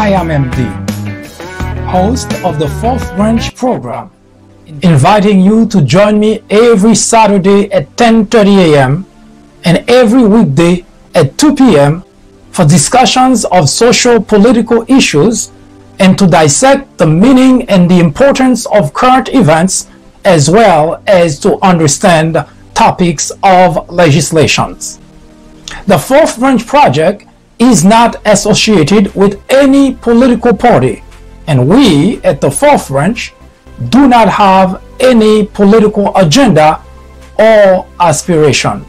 I am MD, host of the Fourth Branch program, inviting you to join me every Saturday at 10:30 a.m. and every weekday at 2 p.m. for discussions of social political issues and to dissect the meaning and the importance of current events, as well as to understand topics of legislations. The Fourth Branch Project is not associated with any political party, and we at the Fourth Branch do not have any political agenda or aspiration.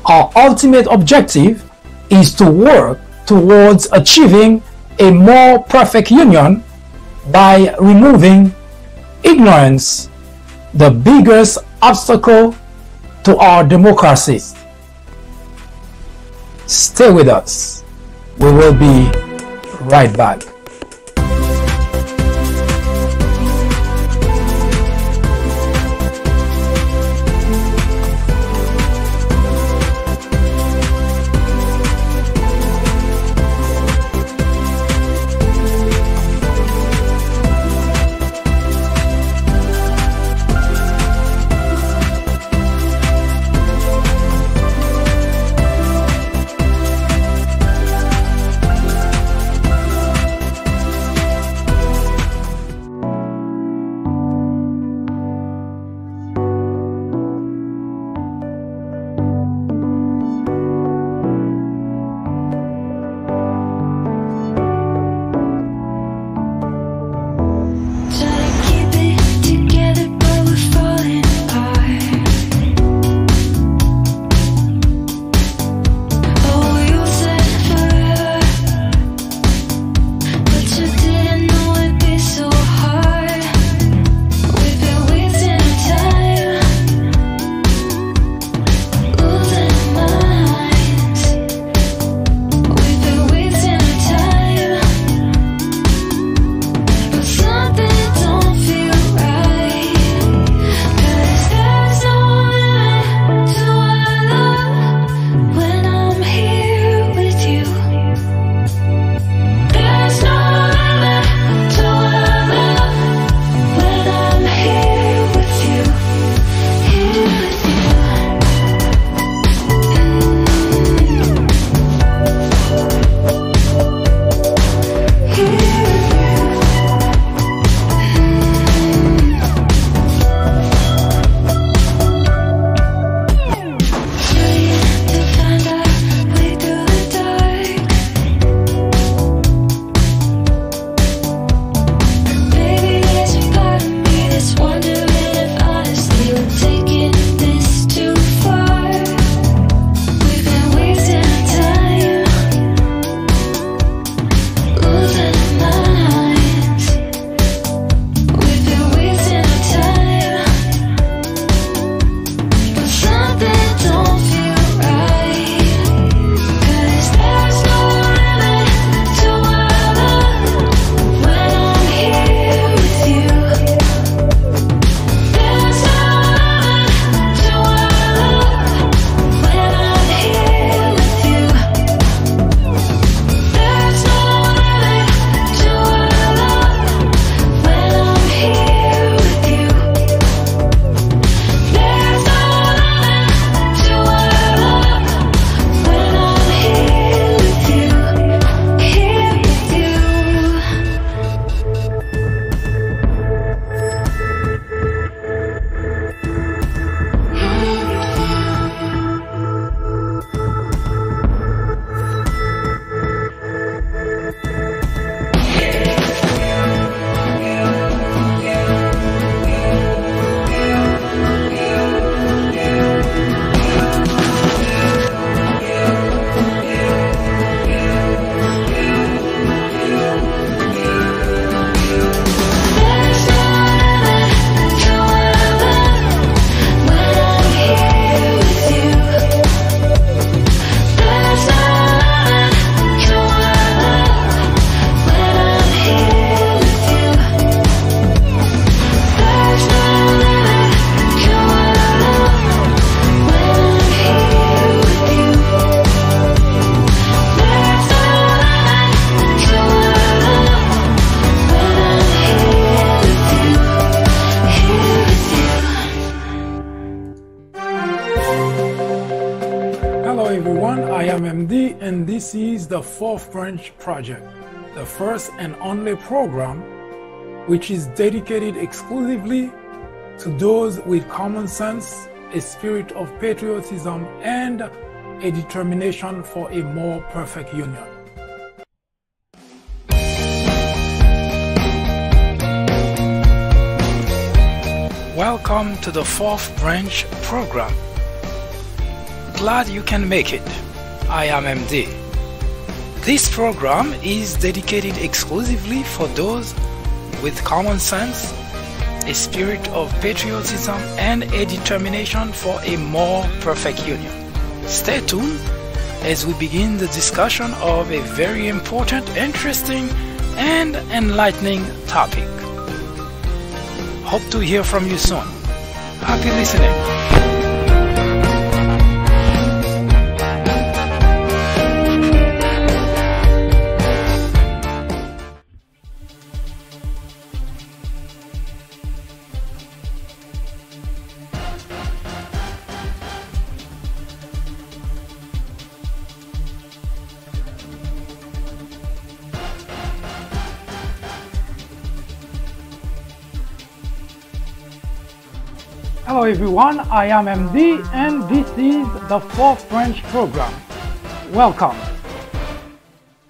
Our ultimate objective is to work towards achieving a more perfect union by removing ignorance, the biggest obstacle to our democracy. Stay with us. We will be right back. This is the Fourth Branch Project, the first and only program which is dedicated exclusively to those with common sense, a spirit of patriotism, and a determination for a more perfect union. Welcome to the Fourth Branch Program. Glad you can make it. I am MD. This program is dedicated exclusively for those with common sense, a spirit of patriotism, and a determination for a more perfect union. Stay tuned as we begin the discussion of a very important, interesting, and enlightening topic. Hope to hear from you soon. Happy listening. Hello everyone, I am MD and this is the Fourth Branch Program. Welcome.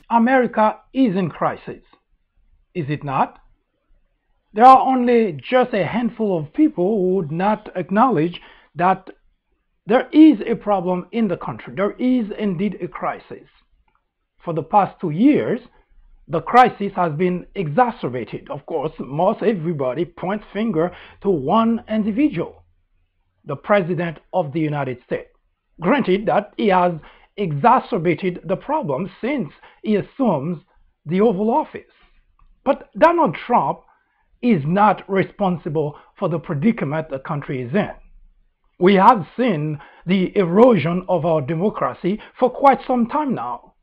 America is in crisis, is it not? There are only just a handful of people who would not acknowledge that there is a problem in the country. There is indeed a crisis. For the past 2 years, the crisis has been exacerbated. Of course, most everybody points finger to one individual, the President of the United States. Granted that he has exacerbated the problem since he assumes the Oval Office. But Donald Trump is not responsible for the predicament the country is in. We have seen the erosion of our democracy for quite some time now.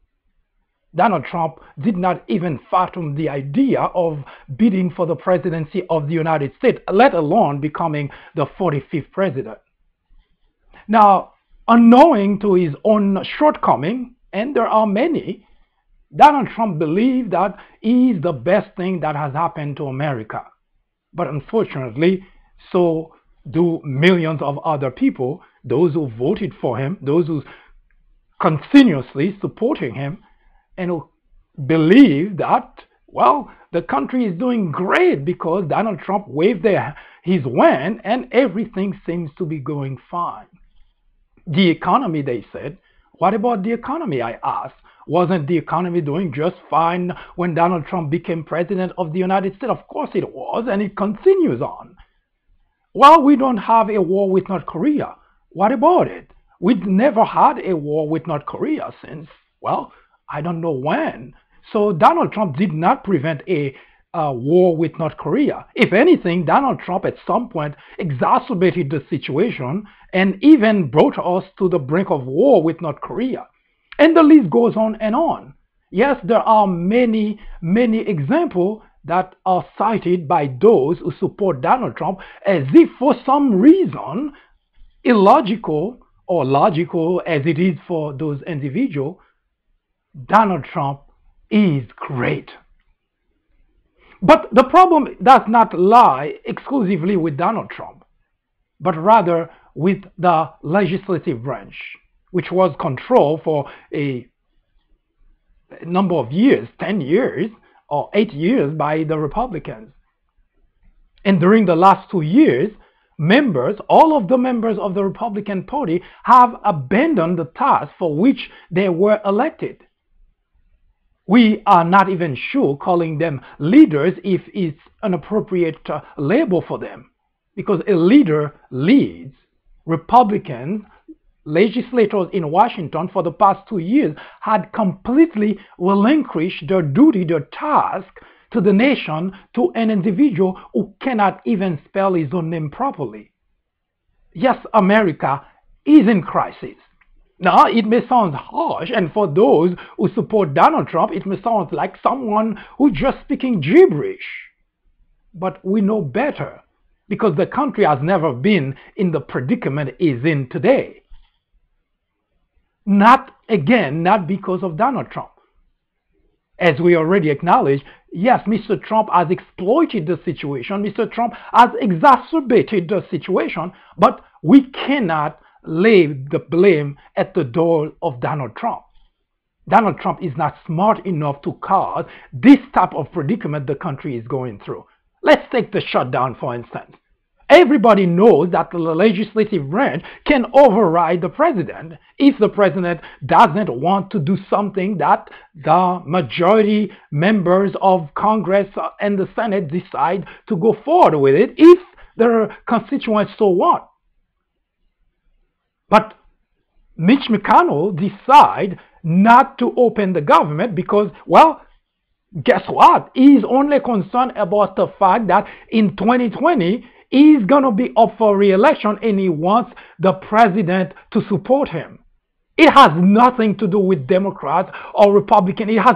Donald Trump did not even fathom the idea of bidding for the presidency of the United States, let alone becoming the 45th president. Now, unknowing to his own shortcoming, and there are many, Donald Trump believed that he is the best thing that has happened to America. But unfortunately, so do millions of other people, those who voted for him, those who continuously supporting him, and who believe that, well, the country is doing great because Donald Trump waved his wand and everything seems to be going fine. The economy, they said. What about the economy, I asked? Wasn't the economy doing just fine when Donald Trump became president of the United States? Of course it was, and it continues on. Well, we don't have a war with North Korea. What about it? We've never had a war with North Korea since, well, I don't know when. So Donald Trump did not prevent a war with North Korea. If anything, Donald Trump at some point exacerbated the situation and even brought us to the brink of war with North Korea. And the list goes on and on. Yes, there are many, many examples that are cited by those who support Donald Trump as if for some reason, illogical or logical as it is for those individuals, Donald Trump is great. But the problem does not lie exclusively with Donald Trump, but rather with the legislative branch, which was controlled for a number of years, 10 years or 8 years by the Republicans. And during the last 2 years, all of the members of the Republican Party have abandoned the task for which they were elected. We are not even sure calling them leaders if it's an appropriate label for them, because a leader leads. Republican legislators in Washington for the past 2 years had completely relinquished their duty, their task to the nation, to an individual who cannot even spell his own name properly. Yes, America is in crisis. Now, it may sound harsh, and for those who support Donald Trump, it may sound like someone who's just speaking gibberish. But we know better, because the country has never been in the predicament it is in today. Not because of Donald Trump. As we already acknowledged, yes, Mr. Trump has exploited the situation. Mr. Trump has exacerbated the situation, but we cannot lay the blame at the door of Donald Trump. Donald Trump is not smart enough to cause this type of predicament the country is going through. Let's take the shutdown, for instance. Everybody knows that the legislative branch can override the president if the president doesn't want to do something that the majority members of Congress and the Senate decide to go forward with it if their constituents so want. But Mitch McConnell decide not to open the government because, well, guess what? He's only concerned about the fact that in 2020, he's going to be up for re-election and he wants the president to support him. It has nothing to do with Democrats or Republicans. It has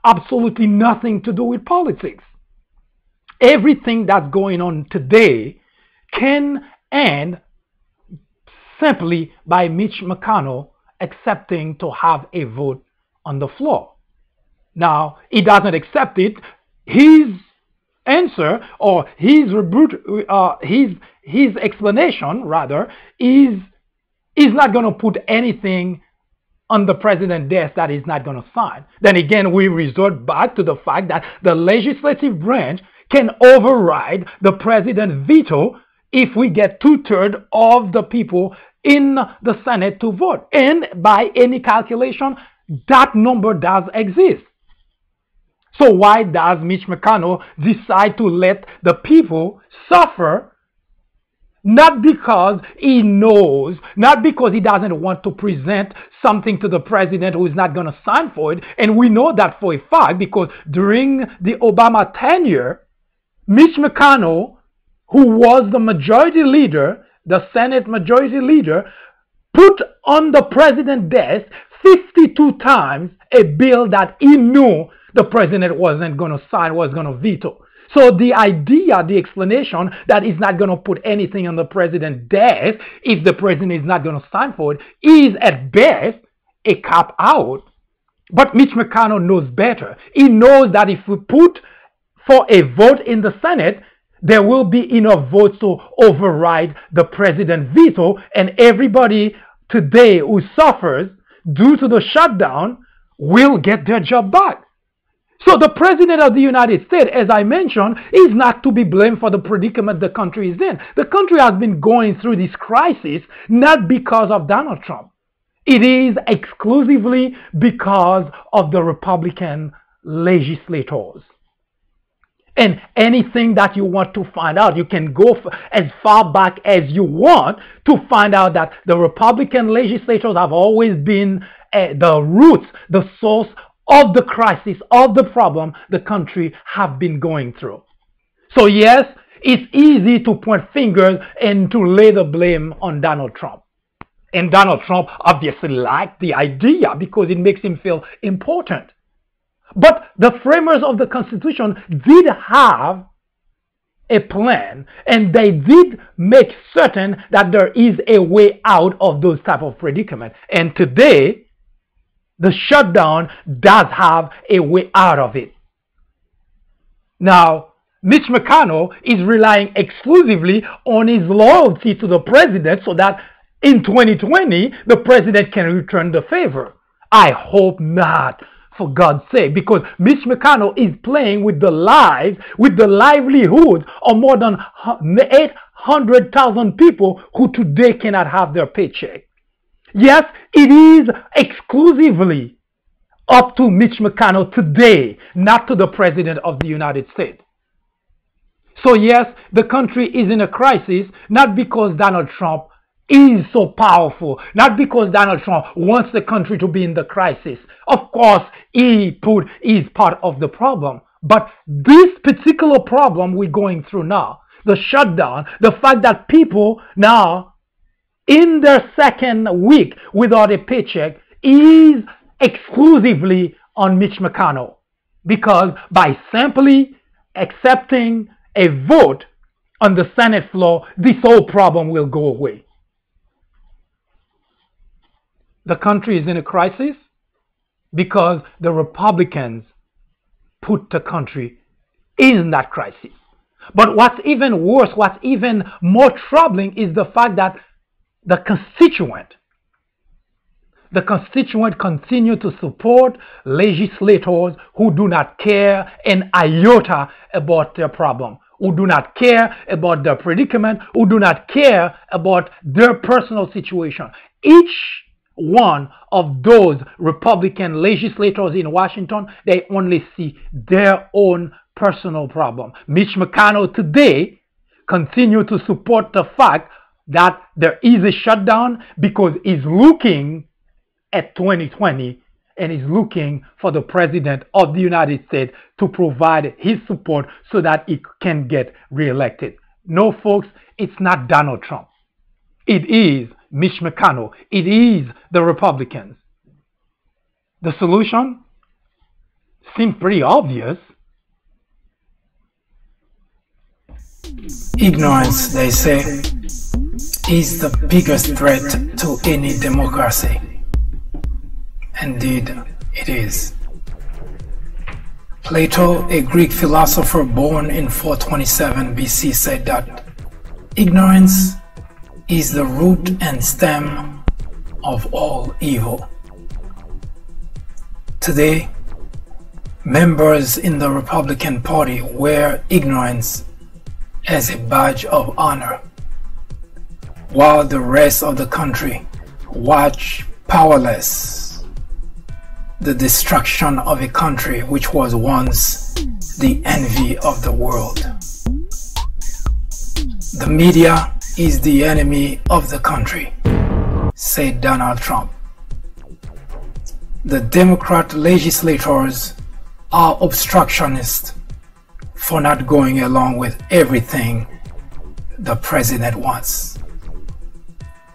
absolutely nothing to do with politics. Everything that's going on today can end simply by Mitch McConnell accepting to have a vote on the floor. Now, he doesn't accept it. His answer or his explanation rather is not going to put anything on the president's desk that he's not going to sign. Then again, we resort back to the fact that the legislative branch can override the president's veto if we get 2/3 of the people in the Senate to vote. And by any calculation, that number does exist. So why does Mitch McConnell decide to let the people suffer? Not because he knows, not because he doesn't want to present something to the president who is not going to sign for it. And we know that for a fact because during the Obama tenure, Mitch McConnell, who was the majority leader, the Senate majority leader, put on the president's desk 52 times a bill that he knew the president wasn't going to sign, was going to veto. So the idea, the explanation that he's not going to put anything on the president's desk if the president is not going to sign for it is at best a cop out. But Mitch McConnell knows better. He knows that if we put for a vote in the Senate, there will be enough votes to override the president's veto, and everybody today who suffers due to the shutdown will get their job back. So the president of the United States, as I mentioned, is not to be blamed for the predicament the country is in. The country has been going through this crisis not because of Donald Trump. It is exclusively because of the Republican legislators. And anything that you want to find out, you can go as far back as you want to find out that the Republican legislators have always been the roots, the source of the crisis, of the problem the country have been going through. So yes, it's easy to point fingers and to lay the blame on Donald Trump. And Donald Trump obviously liked the idea because it makes him feel important. But the framers of the Constitution did have a plan, and they did make certain that there is a way out of those type of predicaments. And today, the shutdown does have a way out of it. Now, Mitch McConnell is relying exclusively on his loyalty to the president so that in 2020, the president can return the favor. I hope not, for God's sake, because Mitch McConnell is playing with the lives, with the livelihoods of more than 800,000 people who today cannot have their paycheck. Yes, it is exclusively up to Mitch McConnell today, not to the President of the United States. So yes, the country is in a crisis, not because Donald Trump is so powerful, not because Donald Trump wants the country to be in the crisis. Of course, he is part of the problem. But this particular problem we're going through now, the shutdown, the fact that people now in their second week without a paycheck is exclusively on Mitch McConnell. Because by simply accepting a vote on the Senate floor, this whole problem will go away. the country is in a crisis? Because the Republicans put the country in that crisis. But what's even worse, what's even more troubling is the fact that the constituent continue to support legislators who do not care an iota about their problem, who do not care about their predicament, who do not care about their personal situation. Each one of those Republican legislators in Washington, they only see their own personal problem. Mitch McConnell today continue to support the fact that there is a shutdown because he's looking at 2020 and is looking for the President of the United States to provide his support so that he can get reelected. No, folks, it's not Donald Trump. It is Mitch McConnell. It is the Republicans. The solution seems pretty obvious. Ignorance, they say, is the biggest threat to any democracy. Indeed, it is. Plato, a Greek philosopher born in 427 BC, said that ignorance is the root and stem of all evil. Today, members in the Republican Party wear ignorance as a badge of honor, while the rest of the country watch powerless the destruction of a country which was once the envy of the world. The media is the enemy of the country, said Donald Trump. The Democrat legislators are obstructionists for not going along with everything the president wants.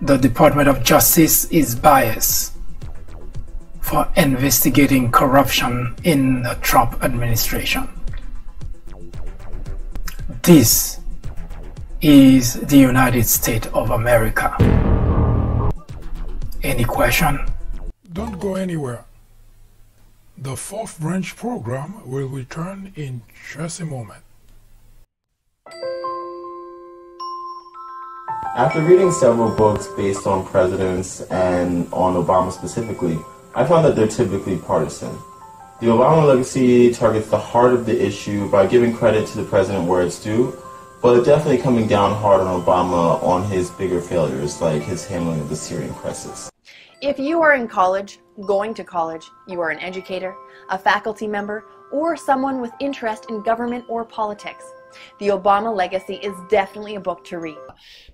The Department of Justice is biased for investigating corruption in the Trump administration. This is the United States of America. Any question? Don't go anywhere. The fourth branch program will return in just a moment. After reading several books based on presidents and on Obama specifically, I found that they're typically partisan. The Obama legacy targets the heart of the issue by giving credit to the president where it's due, but definitely coming down hard on Obama on his bigger failures, like his handling of the Syrian crisis. If you are in college, going to college, you are an educator, a faculty member, or someone with interest in government or politics, The Obama Legacy is definitely a book to read.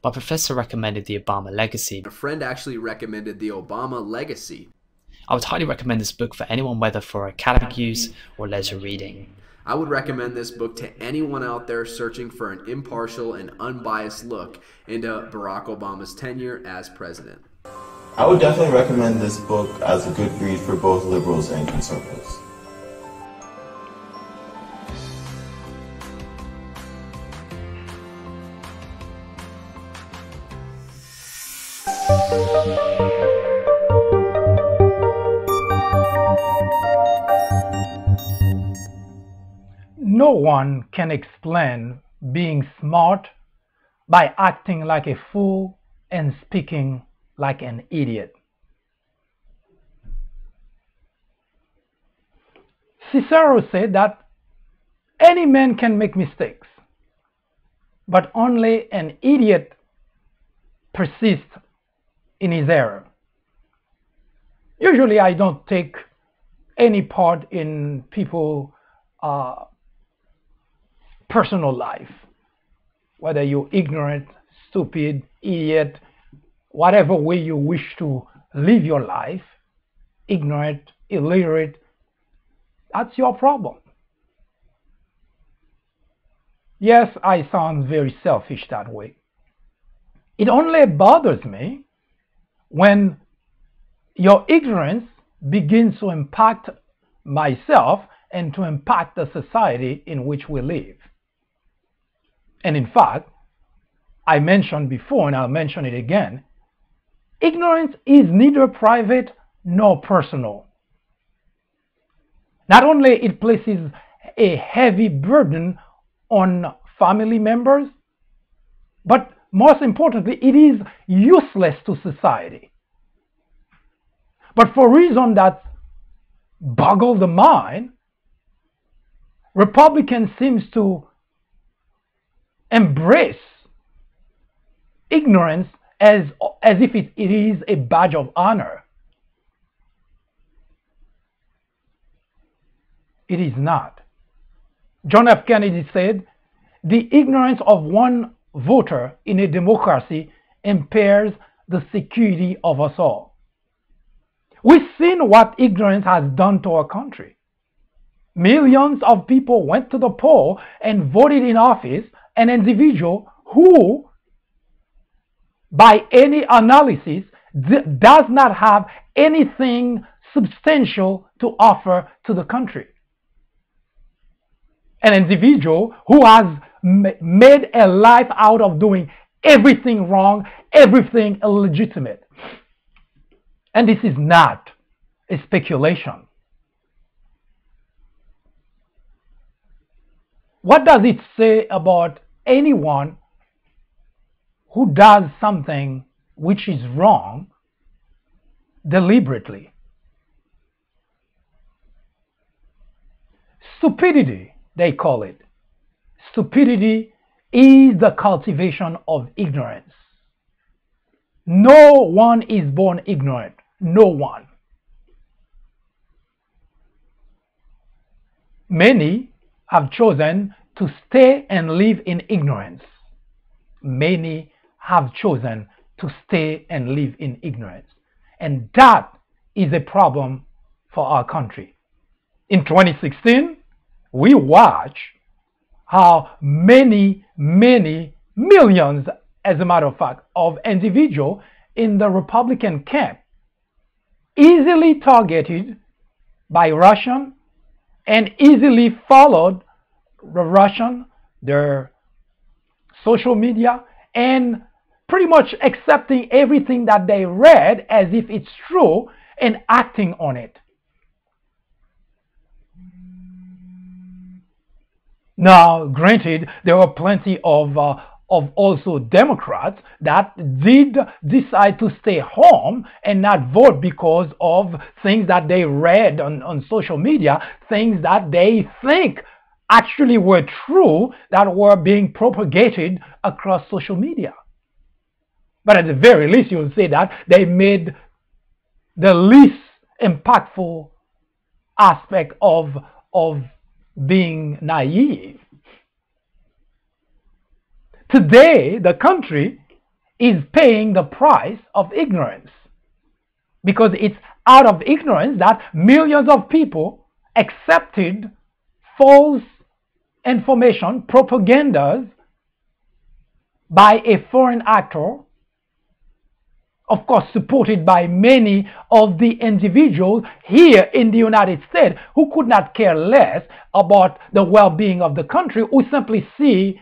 My professor recommended The Obama Legacy. A friend actually recommended The Obama Legacy. I would highly recommend this book for anyone, whether for academic use or leisure reading. I would recommend this book to anyone out there searching for an impartial and unbiased look into Barack Obama's tenure as president. I would definitely recommend this book as a good read for both liberals and conservatives. No one can explain being smart by acting like a fool and speaking like an idiot. Cicero said that any man can make mistakes, but only an idiot persists in his error. Usually I don't take any part in people's personal life, whether you're ignorant, stupid, idiot, whatever way you wish to live your life, ignorant, illiterate, that's your problem. Yes, I sound very selfish that way. It only bothers me when your ignorance begins to impact myself and to impact the society in which we live. And in fact, I mentioned before, and I'll mention it again, Ignorance is neither private nor personal. Not only it places a heavy burden on family members, but most importantly, it is useless to society. But for reasons that boggle the mind, Republicans seem to embrace ignorance as if it is a badge of honor. It is not. John F. Kennedy said, "The ignorance of one voter in a democracy impairs the security of us all." We've seen what ignorance has done to our country. Millions of people went to the poll and voted in office an individual who, by any analysis, does not have anything substantial to offer to the country. An individual who has made a life out of doing everything wrong, everything illegitimate. And this is not a speculation. What does it say about anyone who does something which is wrong deliberately? Stupidity, they call it. Stupidity is the cultivation of ignorance. No one is born ignorant. No one. Many have chosen to stay and live in ignorance. Many have chosen to stay and live in ignorance. And that is a problem for our country. In 2016, we watch how many millions, as a matter of fact, of individuals in the Republican camp easily targeted by Russian and easily followed the Russian, their social media, and pretty much accepting everything that they read as if it's true and acting on it. Now, granted, there were plenty of also Democrats that did decide to stay home and not vote because of things that they read on social media, things that they think actually were true that were being propagated across social media. But at the very least, you'll say that they made the least impactful aspect of being naive. Today, the country is paying the price of ignorance, because it's out of ignorance that millions of people accepted false information, propagandas by a foreign actor, of course supported by many of the individuals here in the United States who could not care less about the well-being of the country, who simply see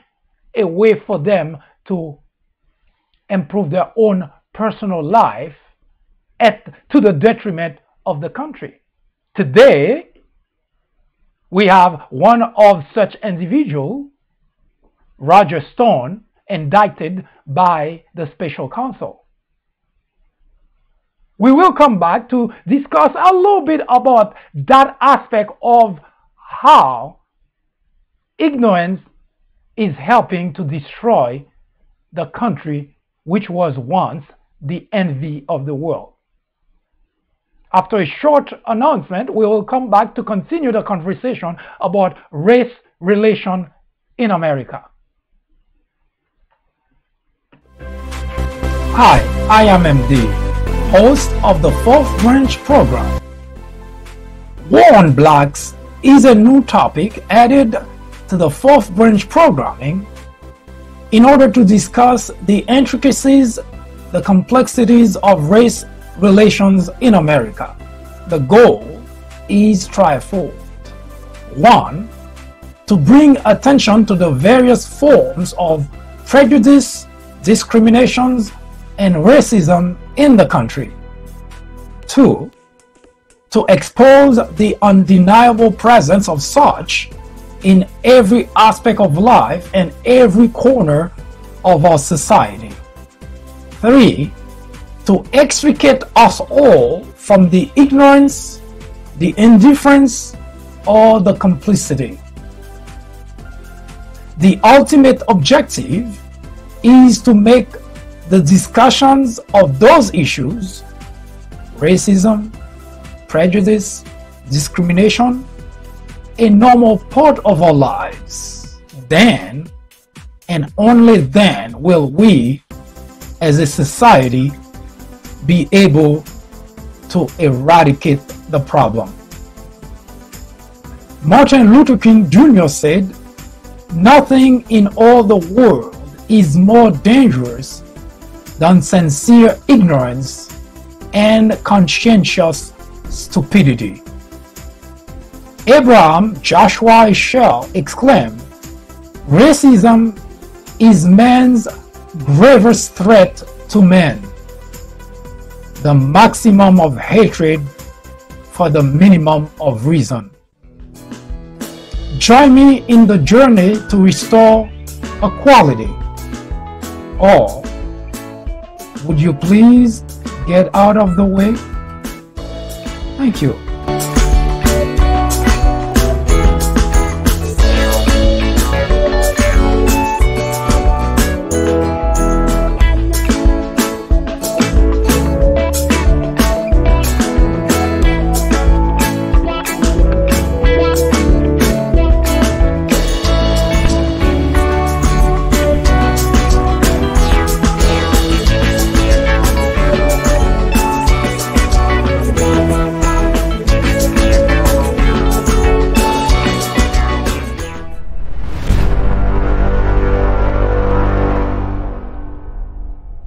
a way for them to improve their own personal life to the detriment of the country. Today, we have one of such individuals, Roger Stone, indicted by the special counsel. We will come back to discuss a little bit about that aspect of how ignorance is helping to destroy the country which was once the envy of the world. After a short announcement, we will come back to continue the conversation about race relation in America. Hi, I am MD, host of the Fourth Branch program. War on Blacks is a new topic added to the Fourth Branch programming in order to discuss the intricacies, the complexities of race relations in America. The goal is threefold. 1. To bring attention to the various forms of prejudice, discriminations, and racism in the country. 2. To expose the undeniable presence of such in every aspect of life and every corner of our society. 3. To extricate us all from the ignorance, the indifference, or the complicity. The ultimate objective is to make the discussions of those issues, racism, prejudice, discrimination, a normal part of our lives. Then, and only then, will we, as a society, be able to eradicate the problem. Martin Luther King Jr. said, "Nothing in all the world is more dangerous than sincere ignorance and conscientious stupidity." Abraham Joshua Heschel exclaimed, "Racism is man's gravest threat to man, the maximum of hatred for the minimum of reason." Join me in the journey to restore equality. Or would you please get out of the way? Thank you.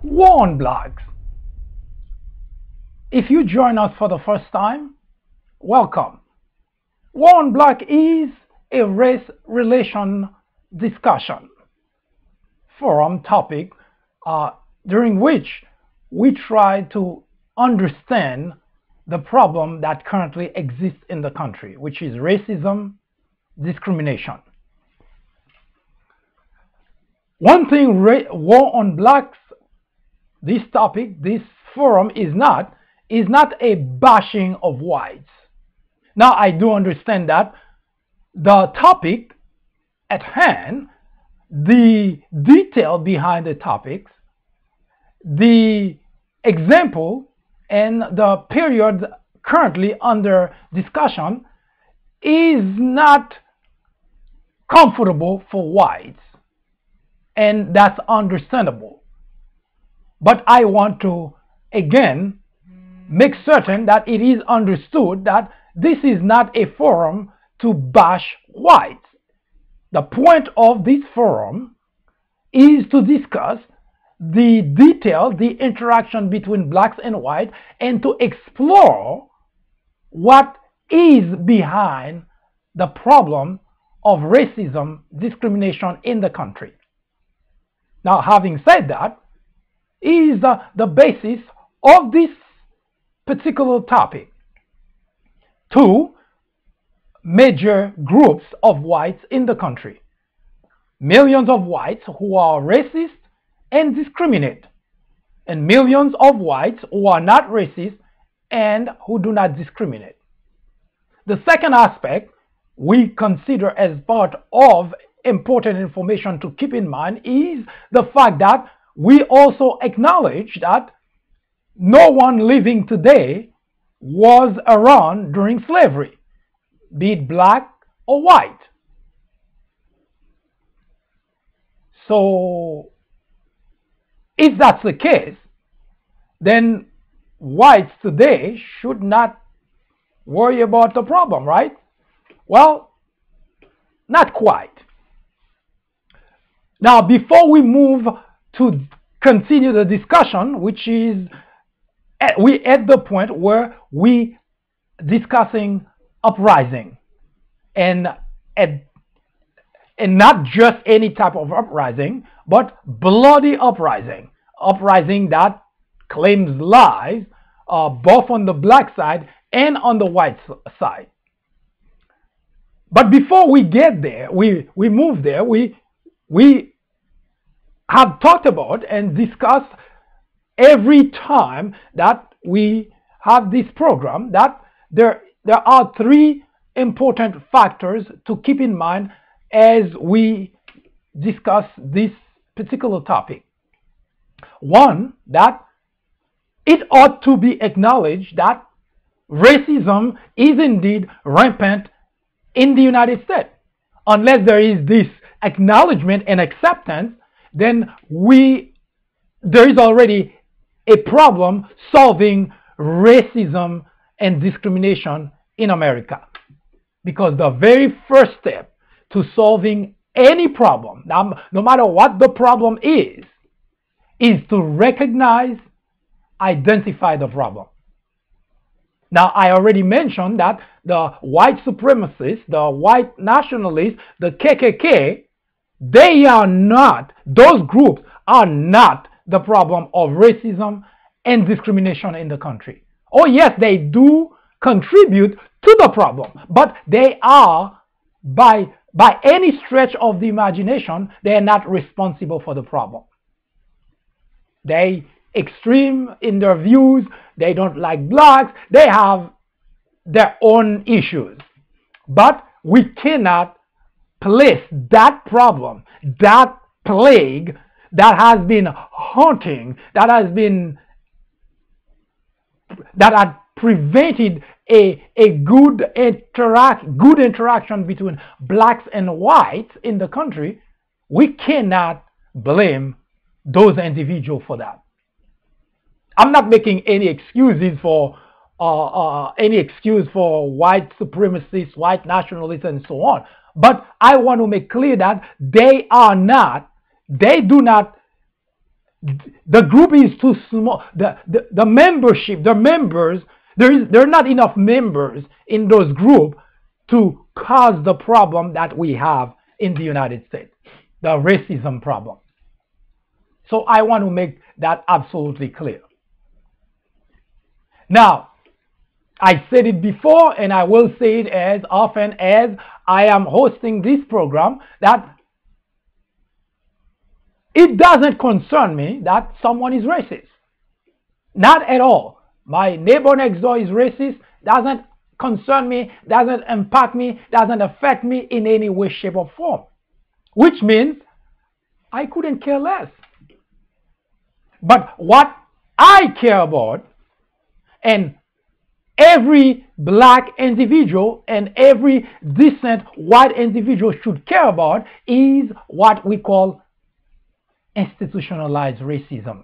War on Blacks. If you join us for the first time, welcome. War on Black is a race relation discussion forum topic during which we try to understand the problem that currently exists in the country, which is racism, discrimination. One thing War on Blacks, this topic, this forum is not a bashing of whites. Now, I do understand that the topic at hand, the detail behind the topics, the example, and the period currently under discussion is not comfortable for whites, and that's understandable. But I want to again make certain that it is understood that this is not a forum to bash whites. The point of this forum is to discuss the detail, the interaction between blacks and whites, and to explore what is behind the problem of racism, discrimination in the country. Now, having said that, is the basis of this particular topic. Two major groups of whites in the country. Millions of whites who are racist and discriminate, and millions of whites who are not racist and who do not discriminate. The second aspect we consider as part of important information to keep in mind is the fact that we also acknowledge that no one living today was around during slavery, be it black or white. So, if that's the case, then whites today should not worry about the problem, right? Well, not quite. Now, before we move to continue the discussion, which is we at the point where we discussing uprising, and not just any type of uprising, but bloody uprising that claims lies, both on the black side and on the white side. But before we get there, we move there, we have talked about and discussed every time that we have this program that there are three important factors to keep in mind as we discuss this particular topic. One, that it ought to be acknowledged that racism is indeed rampant in the United States. Unless there is this acknowledgement and acceptance, then there is already a problem solving racism and discrimination in America. Because the very first step to solving any problem, no matter what the problem is to recognize, identify the problem. Now, I already mentioned that the white supremacists, the white nationalists, the KKK, those groups are not the problem of racism and discrimination in the country. Oh yes, they do contribute to the problem, but they are, by any stretch of the imagination, they are not responsible for the problem. They extreme in their views, they don't like blacks, they have their own issues. But we cannot place that problem, that plague that has been haunting, that had prevented a good interaction between blacks and whites in the country, we cannot blame those individuals for that. I'm not making any excuses for white supremacists, white nationalists, and so on. But I want to make clear that the group is too small. The members, there are not enough members in those groups to cause the problem that we have in the United States, the racism problem. So I want to make that absolutely clear. Now, I said it before, and I will say it as often as I am hosting this program, that it doesn't concern me that someone is racist. Not at all. My neighbor next door is racist. Doesn't concern me, doesn't impact me, doesn't affect me in any way, shape, or form. Which means I couldn't care less. But what I care about, and every black individual and every decent white individual should care about, is what we call institutionalized racism.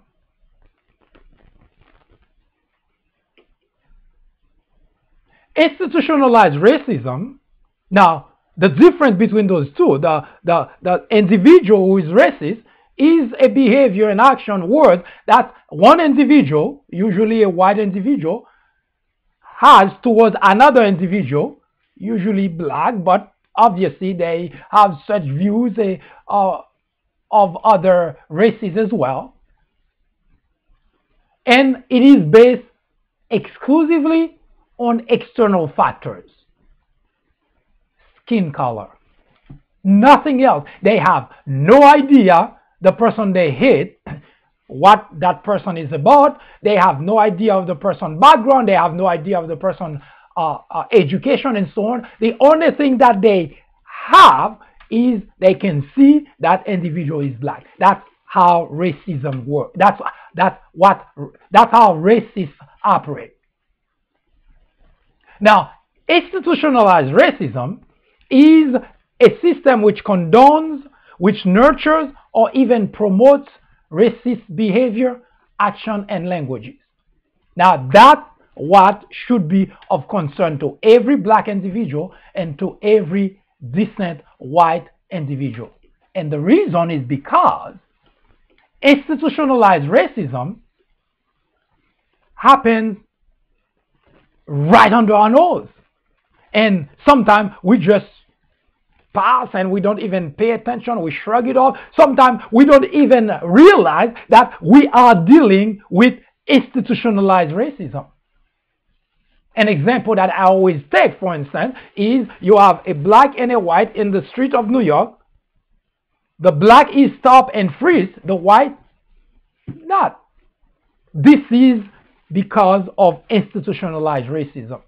Institutionalized racism, now the difference between those two, the individual who is racist is a behavior and action word that one individual, usually a white individual, has towards another individual, usually black, but obviously they have such views of other races as well. And it is based exclusively on external factors. Skin color. Nothing else. They have no idea the person they hate, what that person is about. They have no idea of the person's background. They have no idea of the person's education and so on. The only thing that they have is they can see that individual is black. That's how racism works. That's how racists operate. Now, institutionalized racism is a system which condones, which nurtures, or even promotes racist behavior, action, and languages. Now, that's what should be of concern to every black individual and to every decent white individual. And the reason is because institutionalized racism happens right under our nose. And sometimes we just pass and we don't even pay attention, we shrug it off. Sometimes we don't even realize that we are dealing with institutionalized racism. An example that I always take, for instance, is you have a black and a white in the street of New York. The black is stop and freeze, the white not. This is because of institutionalized racism.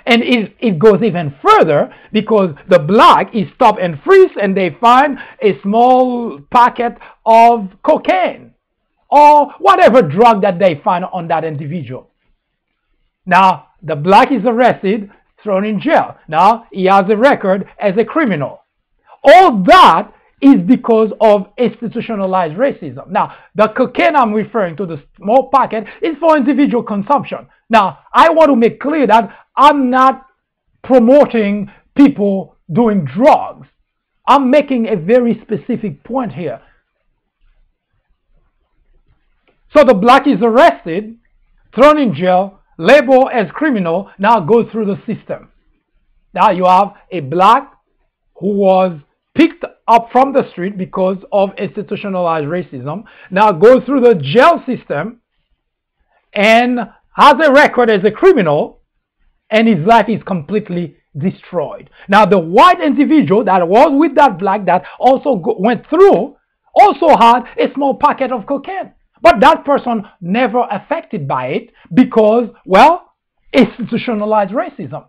And it goes even further because the black is stop and freeze and they find a small packet of cocaine or whatever drug that they find on that individual. Now, the black is arrested, thrown in jail. Now, he has a record as a criminal. All that is because of institutionalized racism. Now, the cocaine I'm referring to, the small packet, is for individual consumption. Now, I want to make clear that I'm not promoting people doing drugs. I'm making a very specific point here. So the black is arrested, thrown in jail, labeled as criminal, now go through the system. Now you have a black who was picked up from the street because of institutionalized racism, now go through the jail system and has a record as a criminal, and his life is completely destroyed. Now the white individual that was with that black that also went through also had a small packet of cocaine. But that person never affected by it because, well, institutionalized racism.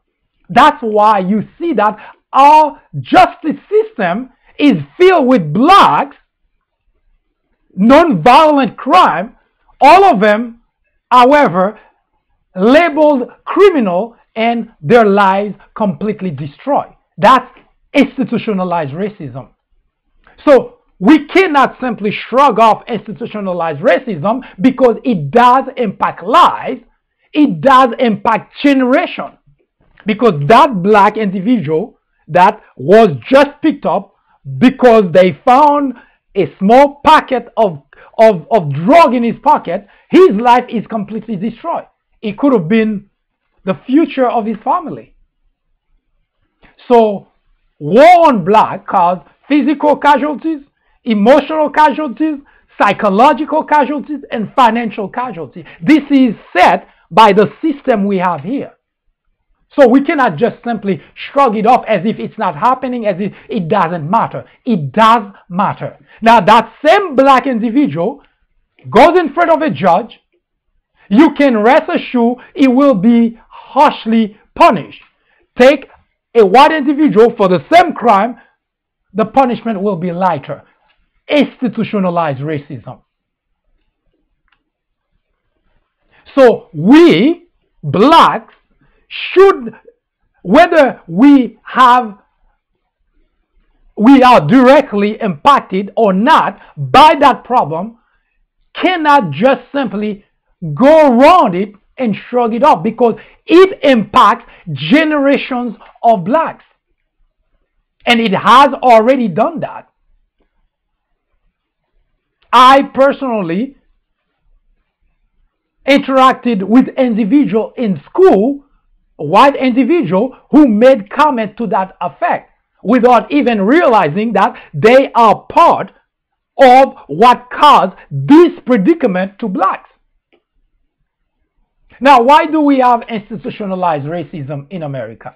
That's why you see that our justice system is filled with blacks, non-violent crime, all of them, however, labeled criminal and their lives completely destroyed. That's institutionalized racism. So we cannot simply shrug off institutionalized racism because it does impact lives, it does impact generation. Because that black individual that was just picked up because they found a small packet of drug in his pocket, his life is completely destroyed. It could have been the future of his family. So war on black caused physical casualties, emotional casualties, psychological casualties, and financial casualties. This is set by the system we have here. So we cannot just simply shrug it off as if it's not happening, as if it doesn't matter. It does matter. Now that same black individual goes in front of a judge. You can rest assured he will be harshly punished. Take a white individual for the same crime, the punishment will be lighter. Institutionalized racism. So we, blacks, should, whether we are directly impacted or not by that problem, cannot just simply go around it and shrug it off because it impacts generations of blacks. And it has already done that. I personally interacted with individuals in school, white individual, who made comment to that effect without even realizing that they are part of what caused this predicament to blacks. Now, why do we have institutionalized racism in America?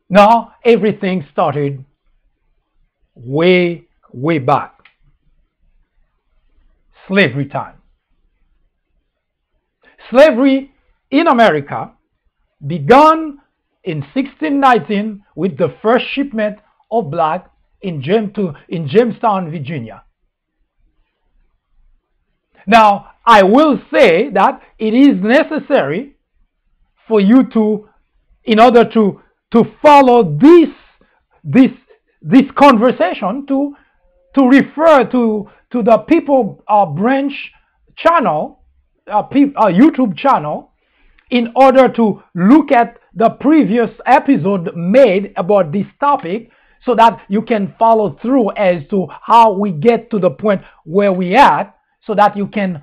Now, everything started way back. Slavery time. Slavery in America began in 1619 with the first shipment of blacks in Jamestown, Virginia. Now, I will say that it is necessary for you to, in order to follow this conversation, to refer to the People Branch channel, YouTube channel, in order to look at the previous episode made about this topic, so that you can follow through as to how we get to the point where we at, so that you can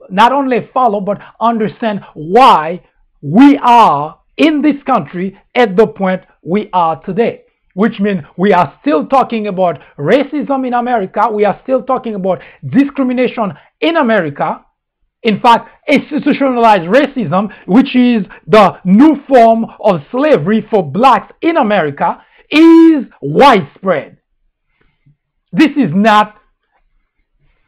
not only follow but understand why we are in this country at the point we are today. which means we are still talking about racism in America. We are still talking about discrimination in America. In fact, institutionalized racism, which is the new form of slavery for blacks in America, is widespread. This is not,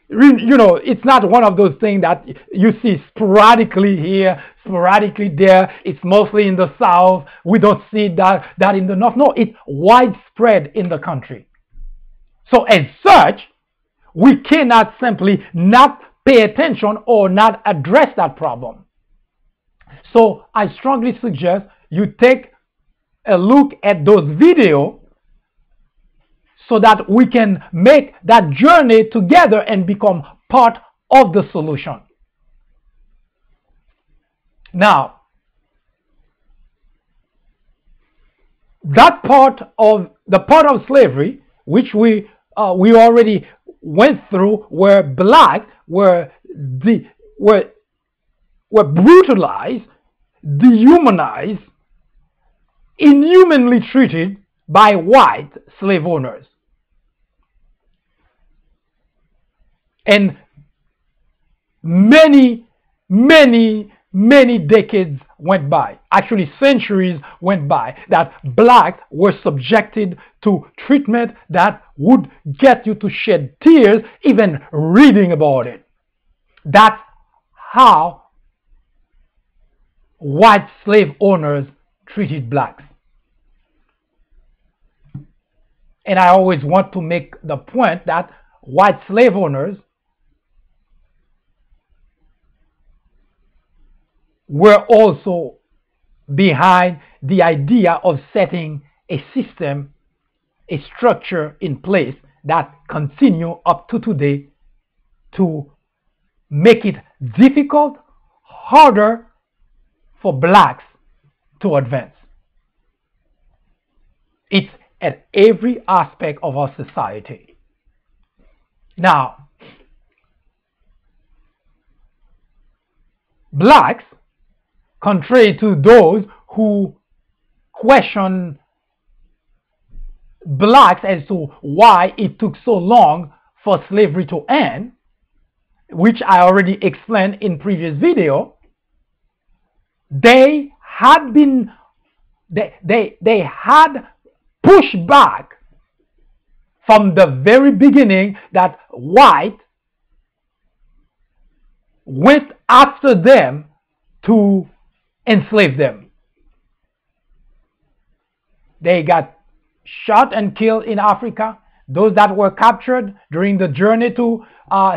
it's not one of those things that you see sporadically here, sporadically there. It's mostly in the South. We don't see that in the North. No, it's widespread in the country. So as such, we cannot simply not pay attention or not address that problem. So I strongly suggest you take a look at those videos so that we can make that journey together and become part of the solution. Now, that part of slavery, which we already went through, where blacks were brutalized, dehumanized, inhumanly treated by white slave owners. And many decades went by, actually centuries went by, that blacks were subjected to treatment that would get you to shed tears even reading about it. That's how white slave owners treated blacks. And I always want to make the point that white slave owners were also behind the idea of setting a system, a structure in place that continue up to today to make it difficult, harder for blacks to advance. It's at every aspect of our society. Now, blacks, contrary to those who question blacks as to why it took so long for slavery to end, which I already explained in previous video, they had pushed back from the very beginning that white went after them to enslave them. They got shot and killed in Africa. Those that were captured during the journey to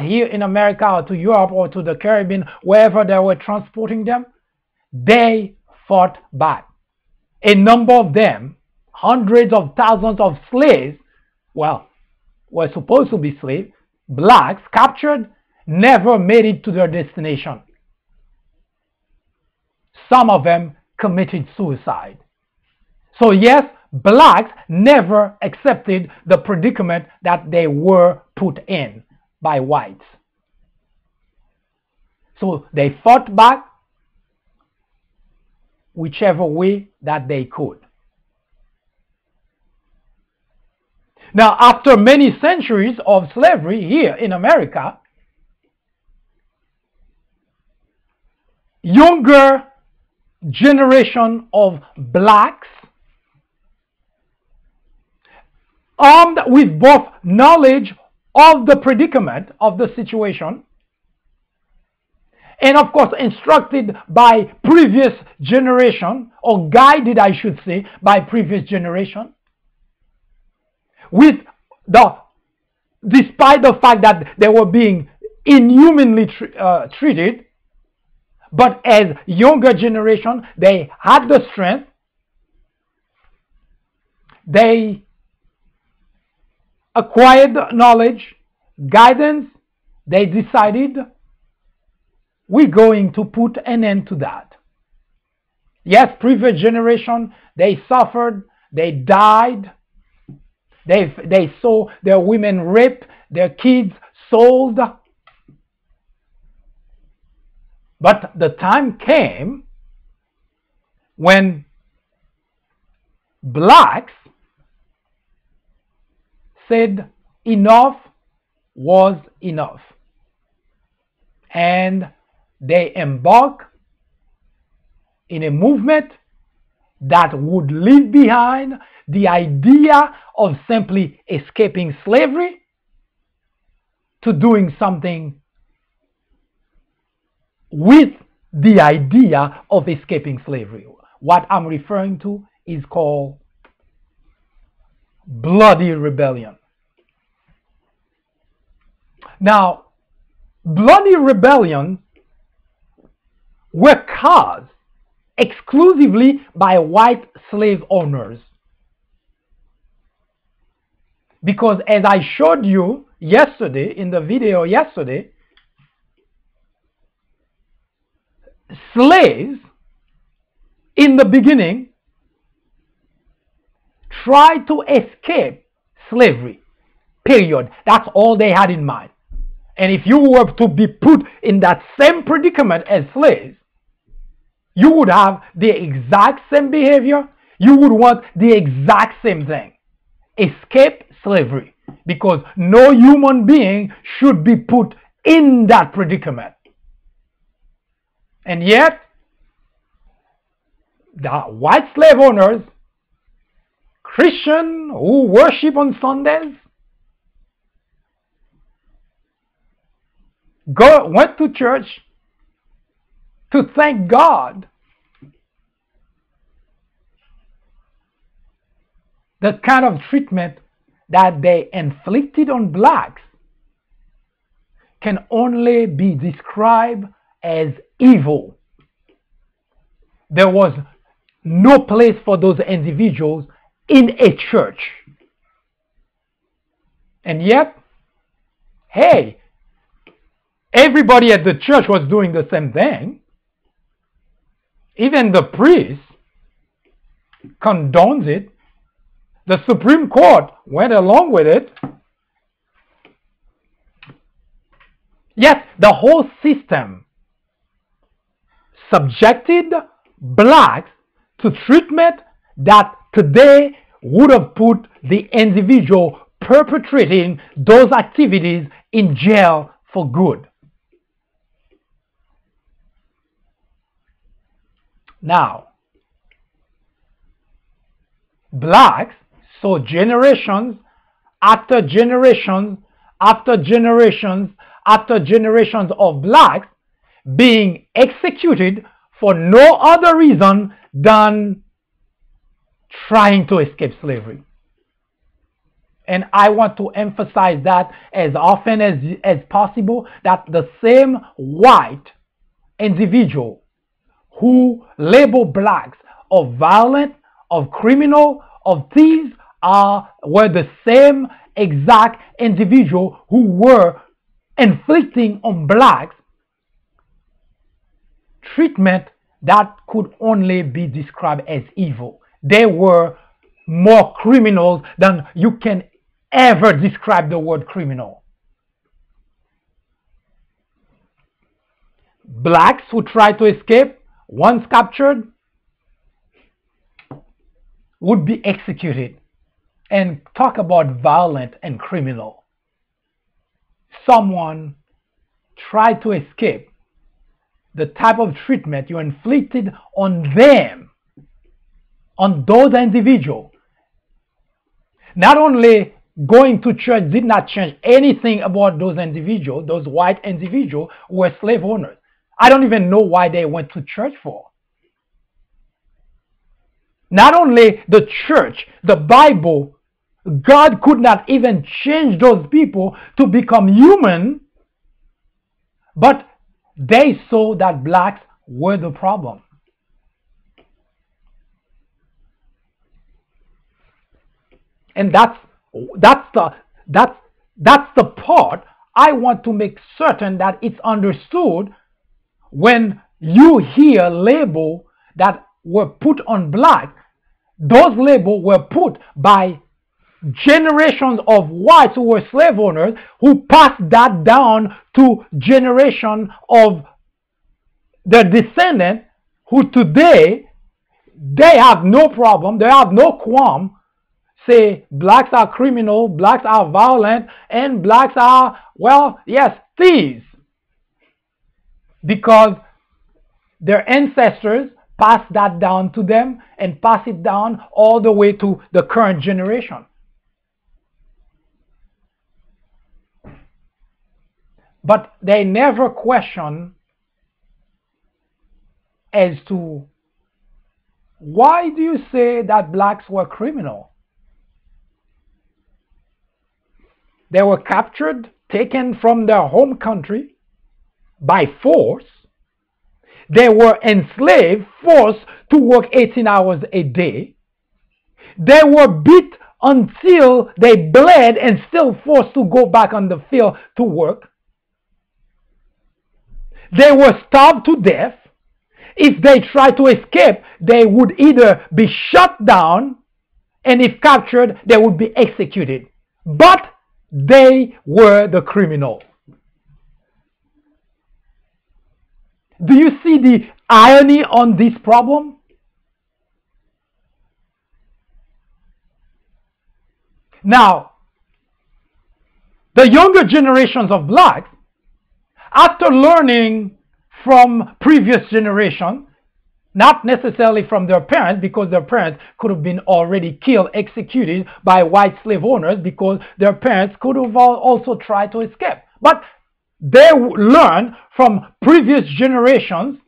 here in America or to Europe or to the Caribbean, wherever they were transporting them, they fought back. A number of them, hundreds of thousands of slaves, well, were supposed to be slaves, blacks captured, never made it to their destination. Some of them committed suicide. So yes, blacks never accepted the predicament that they were put in by whites. So they fought back whichever way that they could. Now, after many centuries of slavery here in America, younger generation of blacks, armed with both knowledge of the predicament of the situation and of course instructed by previous generation, or guided I should say by previous generation, despite the fact that they were being inhumanly treated, but as younger generation they had the strength, they acquired knowledge, guidance, they decided we're going to put an end to that. Yes, previous generation, they suffered, they died, they saw their women raped, their kids sold. But the time came when blacks said enough was enough, and they embarked in a movement that would leave behind the idea of simply escaping slavery to doing something with the idea of escaping slavery. What I'm referring to is called bloody rebellion. Now, bloody rebellion were caused exclusively by white slave owners. Because as I showed you yesterday, in the video yesterday, slaves in the beginning tried to escape slavery, period. That's all they had in mind. And if you were to be put in that same predicament as slaves, you would have the exact same behavior. You would want the exact same thing. Escape slavery. Because no human being should be put in that predicament. And yet, the white slave owners, Christians who worship on Sundays, went to church to thank God. The kind of treatment that they inflicted on blacks can only be described as evil. There was no place for those individuals in a church. And yet, hey, everybody at the church was doing the same thing. Even the priest condones it. The Supreme Court went along with it. Yet the whole system subjected blacks to treatment that today would have put the individual perpetrating those activities in jail for good. Now, blacks saw generations after generations after generations after generations of blacks being executed for no other reason than trying to escape slavery. And I want to emphasize that as often as possible, that the same white individual who label blacks of violent, of criminal, of thieves were the same exact individual who were inflicting on blacks treatment that could only be described as evil. They were more criminals than you can ever describe the word criminal. Blacks who tried to escape, once captured, would be executed. And talk about violent and criminal. Someone tried to escape the type of treatment you inflicted on them, on those individuals. Not only going to church did not change anything about those individuals, those white individuals who were slave owners. I don't even know why they went to church for. Not only the church, the Bible, God could not even change those people to become human, but they saw that blacks were the problem. And that's the part I want to make certain that it's understood when you hear labels that were put on black. Those labels were put by generations of whites who were slave owners who passed that down to generation of their descendants who today they have no problem, they have no qualm say blacks are criminal, blacks are violent, and blacks are, well, yes, thieves. Because their ancestors passed that down to them and pass it down all the way to the current generation. But they never question as to why do you say that blacks were criminal? They were captured, taken from their home country by force. They were enslaved, forced to work 18 hours a day. They were beat until they bled and still forced to go back on the field to work. They were starved to death. If they tried to escape, they would either be shot down, and if captured, they would be executed. But they were the criminal. Do you see the irony on this problem? Now, the younger generations of blacks, after learning from previous generation, not necessarily from their parents, because their parents could have been already killed, executed by white slave owners, because their parents could have also tried to escape. But they learned from previous generations,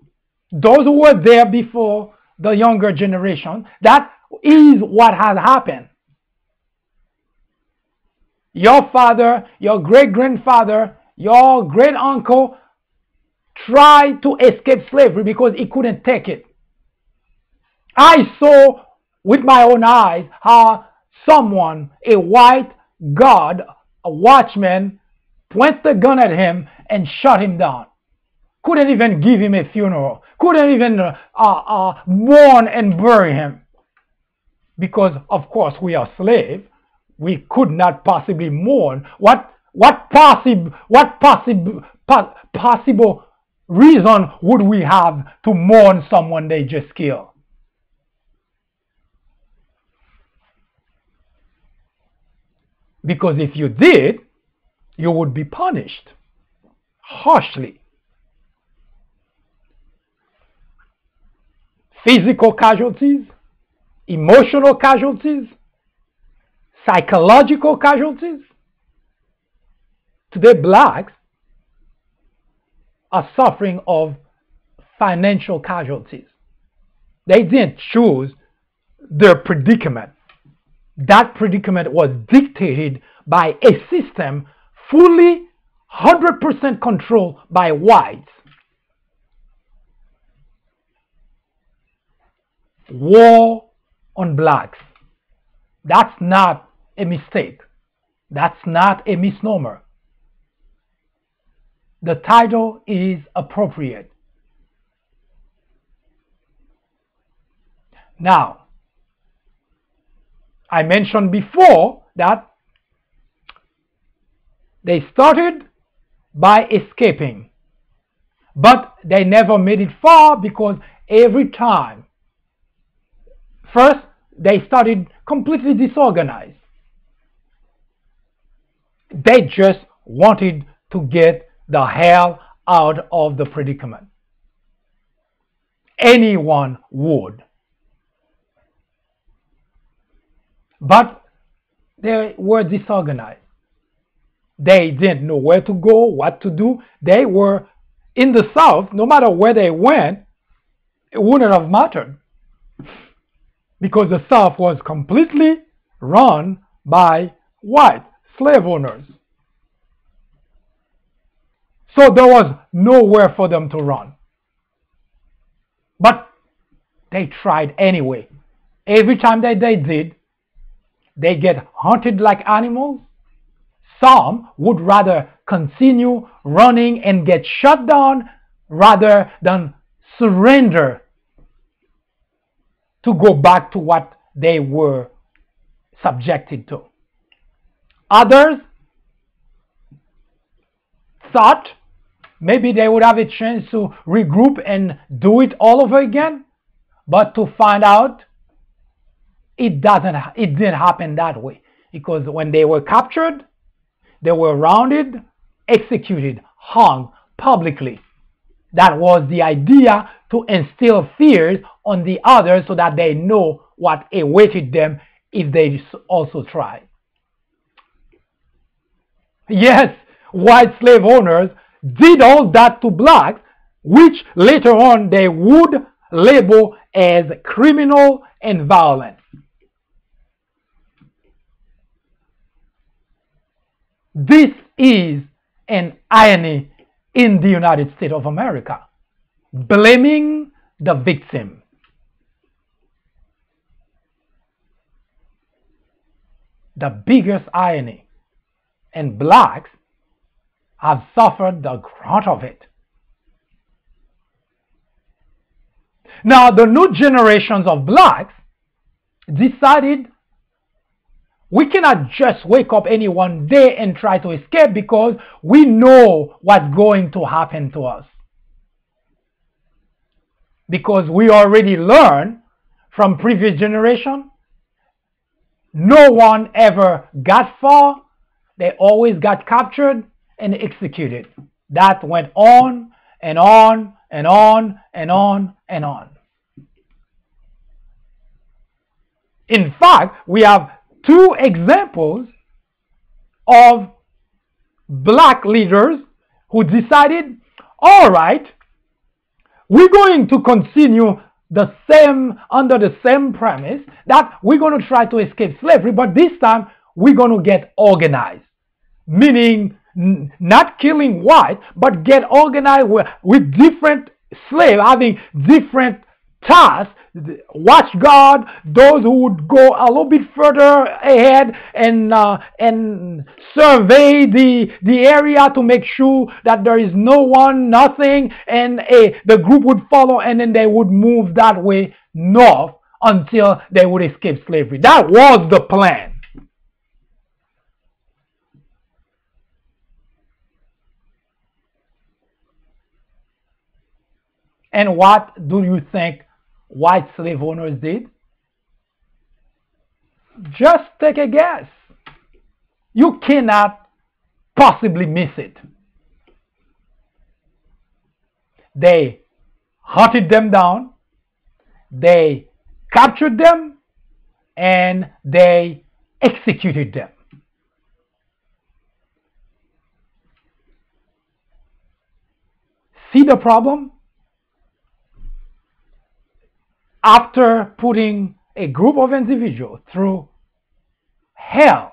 those who were there before the younger generation, that is what has happened. Your father, your great-grandfather, your great-uncle tried to escape slavery because he couldn't take it. I saw with my own eyes how someone, a white guard, a watchman, pointed the gun at him and shot him down. Couldn't even give him a funeral. Couldn't even mourn and bury him. Because, of course, we are slaves. We could not possibly mourn. What possible reason would we have to mourn someone they just killed? Because if you did, you would be punished harshly. Physical casualties, emotional casualties, psychological casualties. Today, blacks are suffering of financial casualties. They didn't choose their predicament. That predicament was dictated by a system fully 100% controlled by whites. War on blacks. That's not a mistake. That's not a misnomer. The title is appropriate. Now, I mentioned before that they started by escaping, but they never made it far because every time, first, they started completely disorganized. They just wanted to get the hell out of the predicament. Anyone would. But they were disorganized. They didn't know where to go, what to do. They were in the South. No matter where they went, it wouldn't have mattered, because the South was completely run by white slave owners. So there was nowhere for them to run. But they tried anyway. Every time that they did, they get hunted like animals. Some would rather continue running and get shot down rather than surrender to go back to what they were subjected to. Others thought maybe they would have a chance to regroup and do it all over again, but to find out it didn't happen that way, because when they were captured, they were rounded, executed, hung publicly. That was the idea, to instill fears on the others so that they know what awaited them if they also try. Yes, white slave owners did all that to blacks, which later on they would label as criminal and violent. This is an irony in the United States of America, blaming the victim. The biggest irony, and blacks have suffered the brunt of it. Now, the new generations of blacks decided we cannot just wake up any one day and try to escape, because we know what's going to happen to us. Because we already learned from previous generation, no one ever got far. They always got captured and executed. That went on and on and on and on and on. In fact, we have two examples of black leaders who decided, all right, we're going to continue under the same premise that we're going to try to escape slavery, but this time we're going to get organized. Meaning not killing white, but get organized with different slaves having different tasks. Watch guard, those who would go a little bit further ahead and survey the area to make sure that there is no one, nothing, and the group would follow, and then they would move that way north until they would escape slavery. That was the plan. And what do you think white slave owners did? Just take a guess. You cannot possibly miss it. They hunted them down, they captured them, and they executed them. See the problem? After putting a group of individuals through hell,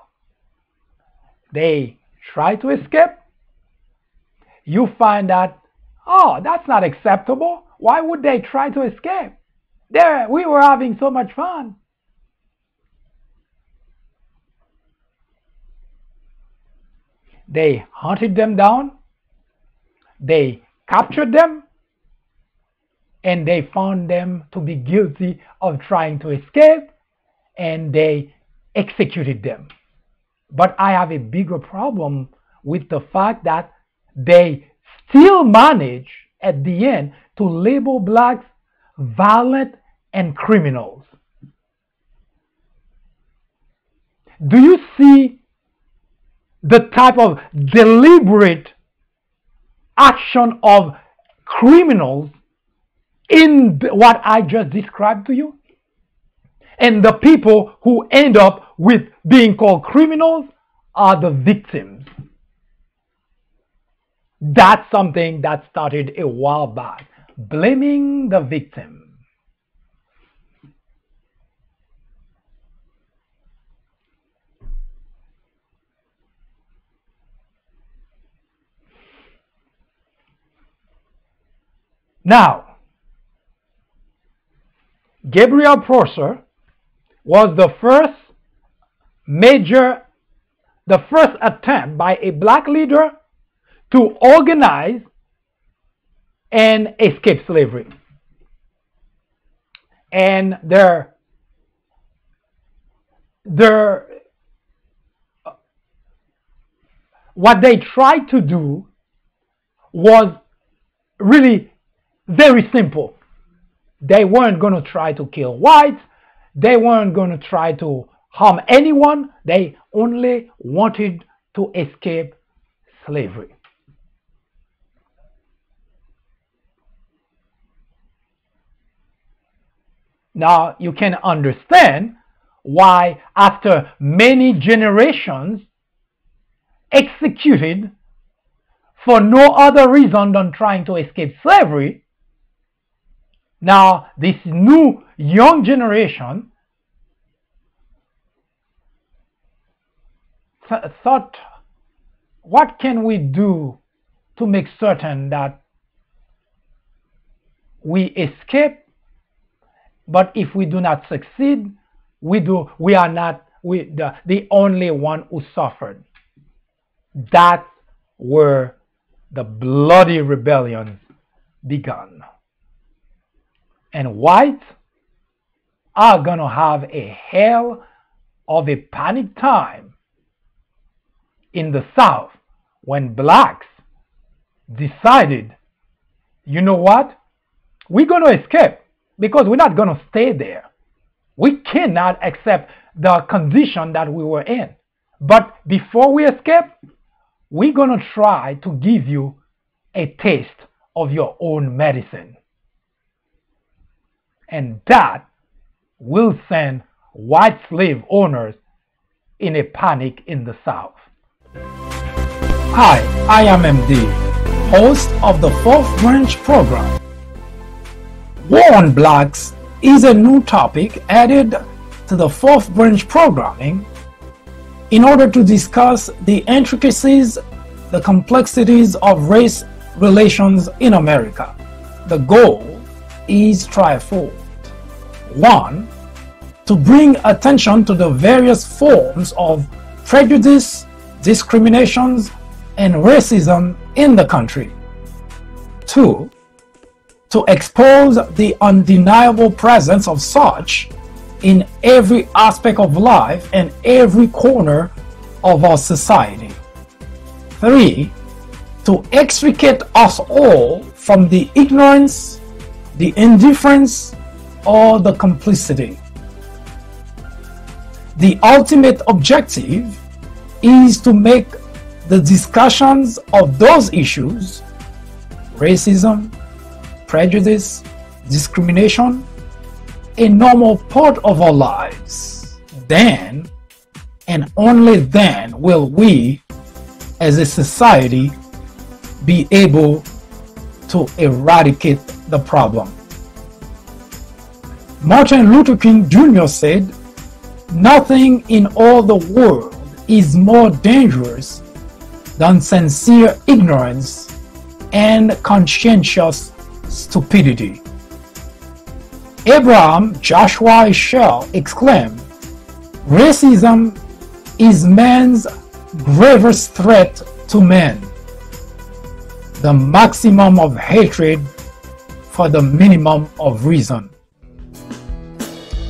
they try to escape. You find that, oh, that's not acceptable. Why would they try to escape? We were having so much fun. They hunted them down, they captured them, and they found them to be guilty of trying to escape, and they executed them. But I have a bigger problem with the fact that they still manage at the end to label blacks violent and criminals. Do you see the type of deliberate action of criminals in what I just described to you? And the people who end up with being called criminals are the victims. That's something that started a while back. Blaming the victim. Now, Gabriel Prosser was the first attempt by a black leader to organize and escape slavery. And what they tried to do was really very simple. They weren't going to try to kill whites. They weren't going to try to harm anyone. They only wanted to escape slavery. Now you can understand why, after many generations executed for no other reason than trying to escape slavery, now this new young generation thought, what can we do to make certain that we escape? But if we do not succeed, we are not the only one who suffered. That's where the bloody rebellions began. And whites are going to have a hell of a panic time in the South when blacks decided, you know what, we're going to escape because we're not going to stay there. We cannot accept the condition that we were in. But before we escape, we're going to try to give you a taste of your own medicine. And that will send white slave owners in a panic in the South. Hi, I am MD, host of the Fourth Branch program. War on Blacks is a new topic added to the Fourth Branch programming in order to discuss the intricacies, the complexities of race relations in America. The goal is threefold. 1. To bring attention to the various forms of prejudice, discriminations, and racism in the country. 2. To expose the undeniable presence of such in every aspect of life and every corner of our society. 3. To extricate us all from the ignorance, the indifference, or the complicity. The ultimate objective is to make the discussions of those issues, racism, prejudice, discrimination, a normal part of our lives. Then, and only then, will we, as a society, be able to eradicate the problem. Martin Luther King Jr. said, "Nothing in all the world is more dangerous than sincere ignorance and conscientious stupidity." Abraham Joshua Heschel exclaimed, "Racism is man's gravest threat to man, the maximum of hatred for the minimum of reason."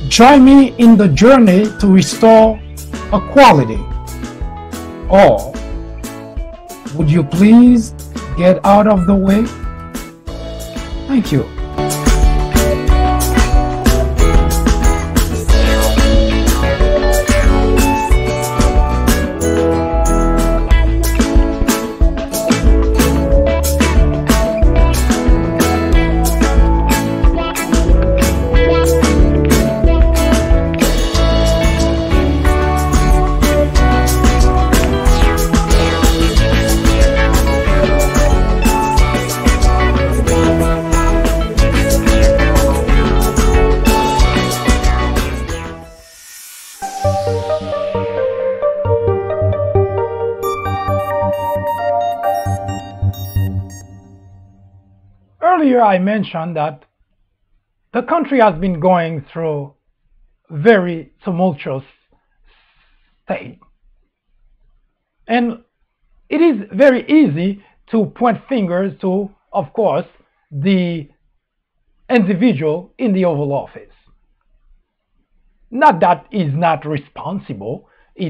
Join me in the journey to restore equality. Or would you please get out of the way? Thank you. Earlier I mentioned that the country has been going through very tumultuous state. And it is very easy to point fingers to, of course, the individual in the Oval Office. Not that he's not responsible, he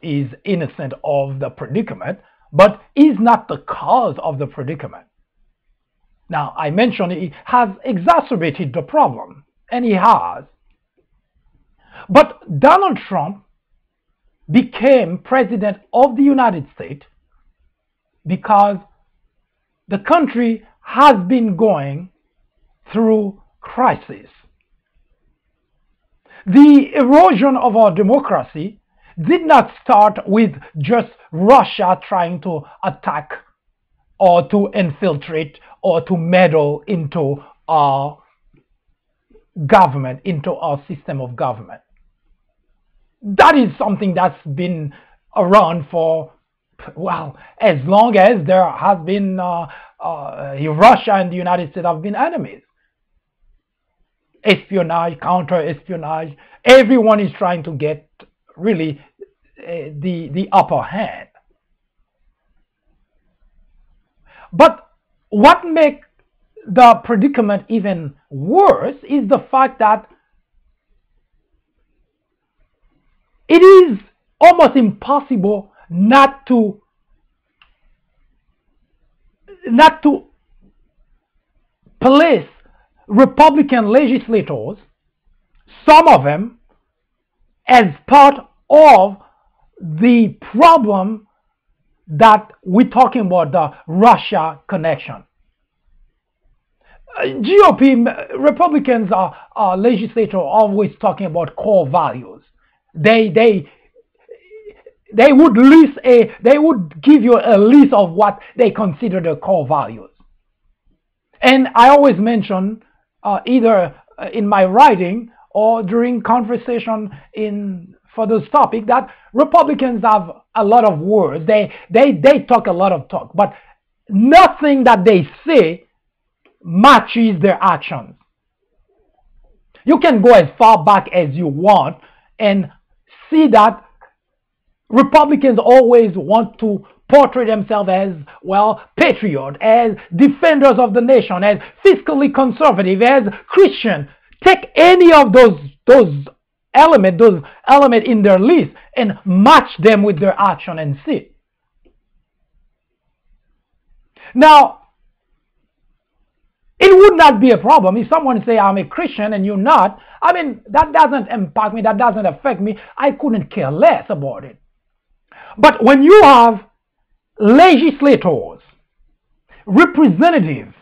is innocent of the predicament, but he's not the cause of the predicament. Now, I mentioned he has exacerbated the problem, and he has. But Donald Trump became president of the United States because the country has been going through crisis. The erosion of our democracy did not start with just Russia trying to attack or to infiltrate or to meddle into our government, into our system of government. That is something that's been around for, well, as long as there has been Russia and the United States have been enemies. Espionage, counter-espionage, everyone is trying to get really the upper hand. But what makes the predicament even worse is the fact that it is almost impossible not to place Republican legislators, some of them, as part of the problem that we're talking about, the Russia connection. GOP Republicans are legislators always talking about core values. They would give you a list of what they consider the core values. And I always mention either in my writing or during conversation for this topic that Republicans have a lot of words. They talk a lot of talk, but nothing that they say matches their actions. You can go as far back as you want and see that Republicans always want to portray themselves as, well, patriot, as defenders of the nation, as fiscally conservative, as Christian. Take any of those elements in their list and match them with their action and see. Now, it would not be a problem if someone say I'm a Christian and you're not. I mean, that doesn't impact me, that doesn't affect me. I couldn't care less about it. But when you have legislators, representatives,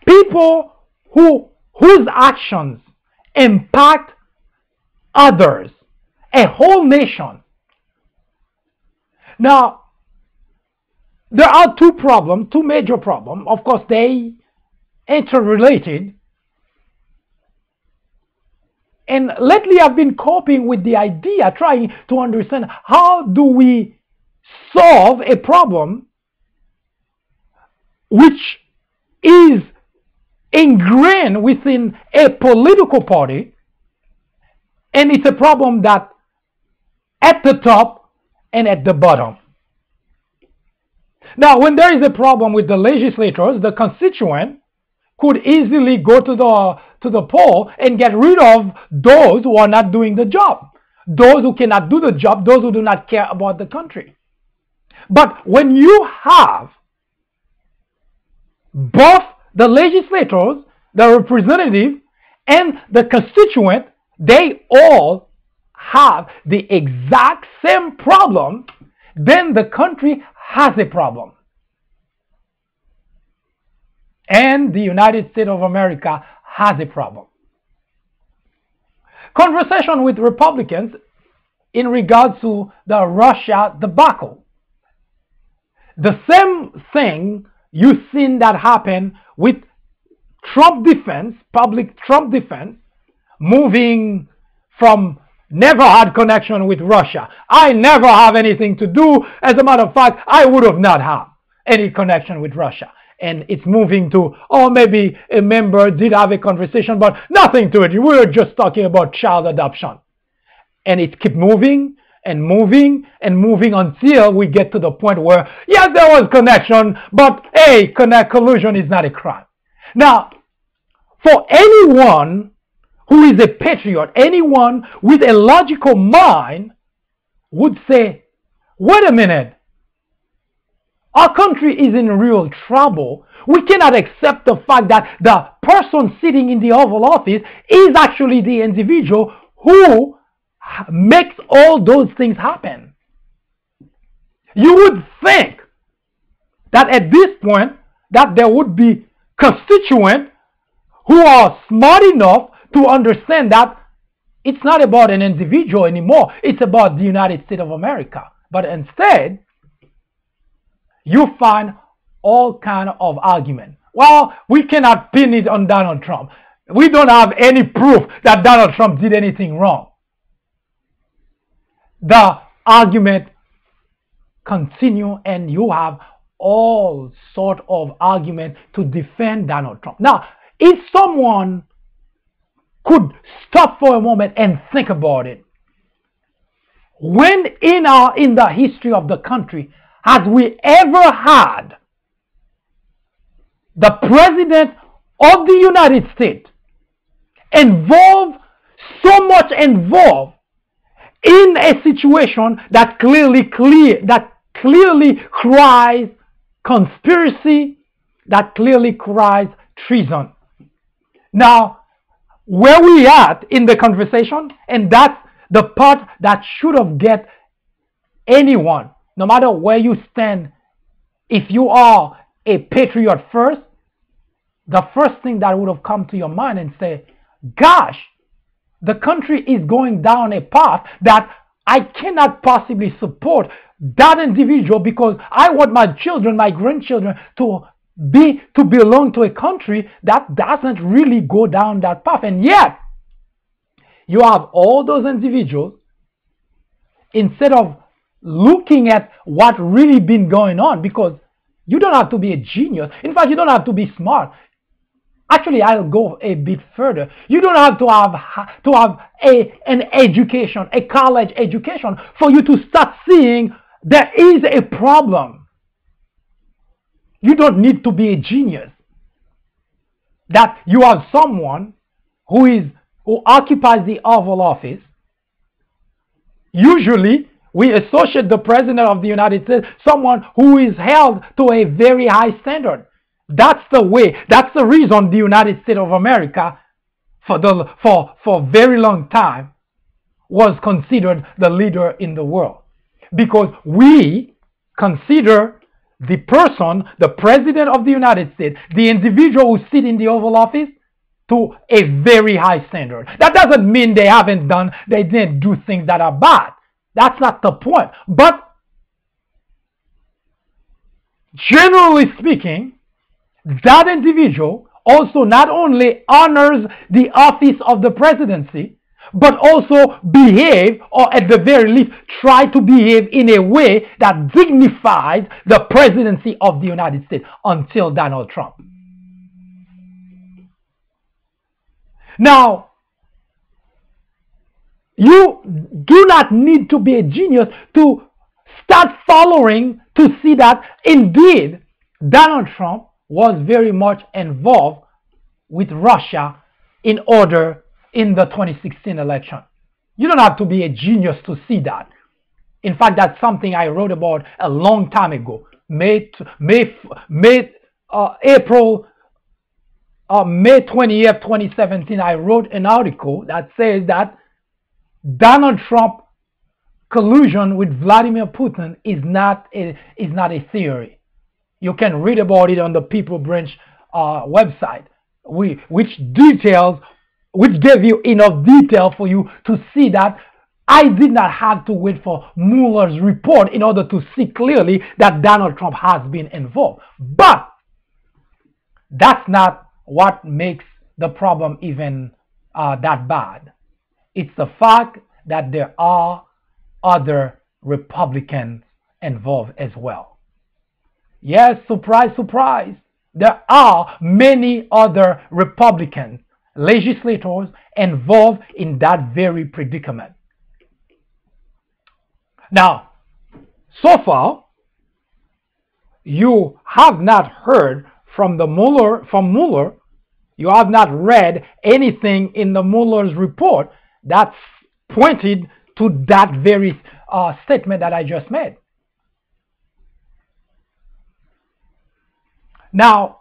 people whose actions impact others, a whole nation. Now, there are two major problems. Of course, they interrelated. And lately I've been coping with the idea, trying to understand how do we solve a problem which is ingrained within a political party, and it's a problem that at the top and at the bottom. Now, when there is a problem with the legislators, the constituent could easily go to the poll and get rid of those who are not doing the job, those who cannot do the job, those who do not care about the country. But when you have both the legislators, the representative, and the constituent, they all have the exact same problem, then the country has a problem. And the United States of America has a problem. Conversation with Republicans in regards to the Russia debacle. The same thing you've seen that happen with Trump defense, public Trump defense, moving from never had connection with Russia. I never have anything to do. As a matter of fact, I would have not had any connection with Russia. And it's moving to, oh, maybe a member did have a conversation, but nothing to it. We were just talking about child adoption. And it keeps moving and moving and moving until we get to the point where, yes, there was connection, but hey, collusion is not a crime. Now, for anyone who is a patriot, anyone with a logical mind would say, wait a minute, our country is in real trouble. We cannot accept the fact that the person sitting in the Oval Office is actually the individual who makes all those things happen. You would think that at this point that there would be constituents who are smart enough to understand that it's not about an individual anymore. It's about the United States of America. But instead, you find all kind of argument. Well, we cannot pin it on Donald Trump. We don't have any proof that Donald Trump did anything wrong. The argument continue, and you have all sort of argument to defend Donald Trump. Now, if someone could stop for a moment and think about it, when in the history of the country has we ever had the President of the United States so much involved in a situation that clearly cries conspiracy, that clearly cries treason? Now, where we at in the conversation, and that's the part that should have get anyone, no matter where you stand, if you are a patriot first, the first thing that would have come to your mind and say, gosh, the country is going down a path that I cannot possibly support that individual, because I want my children, my grandchildren to belong to a country that doesn't really go down that path. And yet, you have all those individuals, instead of looking at what really been going on, because you don't have to be a genius. In fact, you don't have to be smart. Actually, I'll go a bit further. You don't have to have an education, a college education, for you to start seeing there is a problem. You don't need to be a genius. That you have someone who occupies the Oval Office. Usually, we associate the President of the United States, someone who is held to a very high standard. That's the way, that's the reason the United States of America, for a very long time, was considered the leader in the world. Because we consider the person, the President of the United States, the individual who sits in the Oval Office, to a very high standard. That doesn't mean they didn't do things that are bad. That's not the point. But generally speaking, that individual also not only honors the office of the presidency, but also behave, or at the very least try to behave in a way that dignifies the presidency of the United States until Donald Trump. Now, you do not need to be a genius to start following to see that indeed Donald Trump was very much involved with Russia in the 2016 election. You don't have to be a genius to see that. In fact, that's something I wrote about a long time ago. May 20th, 2017, I wrote an article that says that Donald Trump collusion with Vladimir Putin is not a theory. You can read about it on the People Branch website, which gave you enough detail for you to see that I did not have to wait for Mueller's report in order to see clearly that Donald Trump has been involved. But that's not what makes the problem even that bad. It's the fact that there are other Republicans involved as well. Yes, surprise, surprise. There are many other Republican legislators involved in that very predicament. Now, so far, you have not heard from Mueller. You have not read anything in the Mueller's report that's pointed to that very statement that I just made. Now,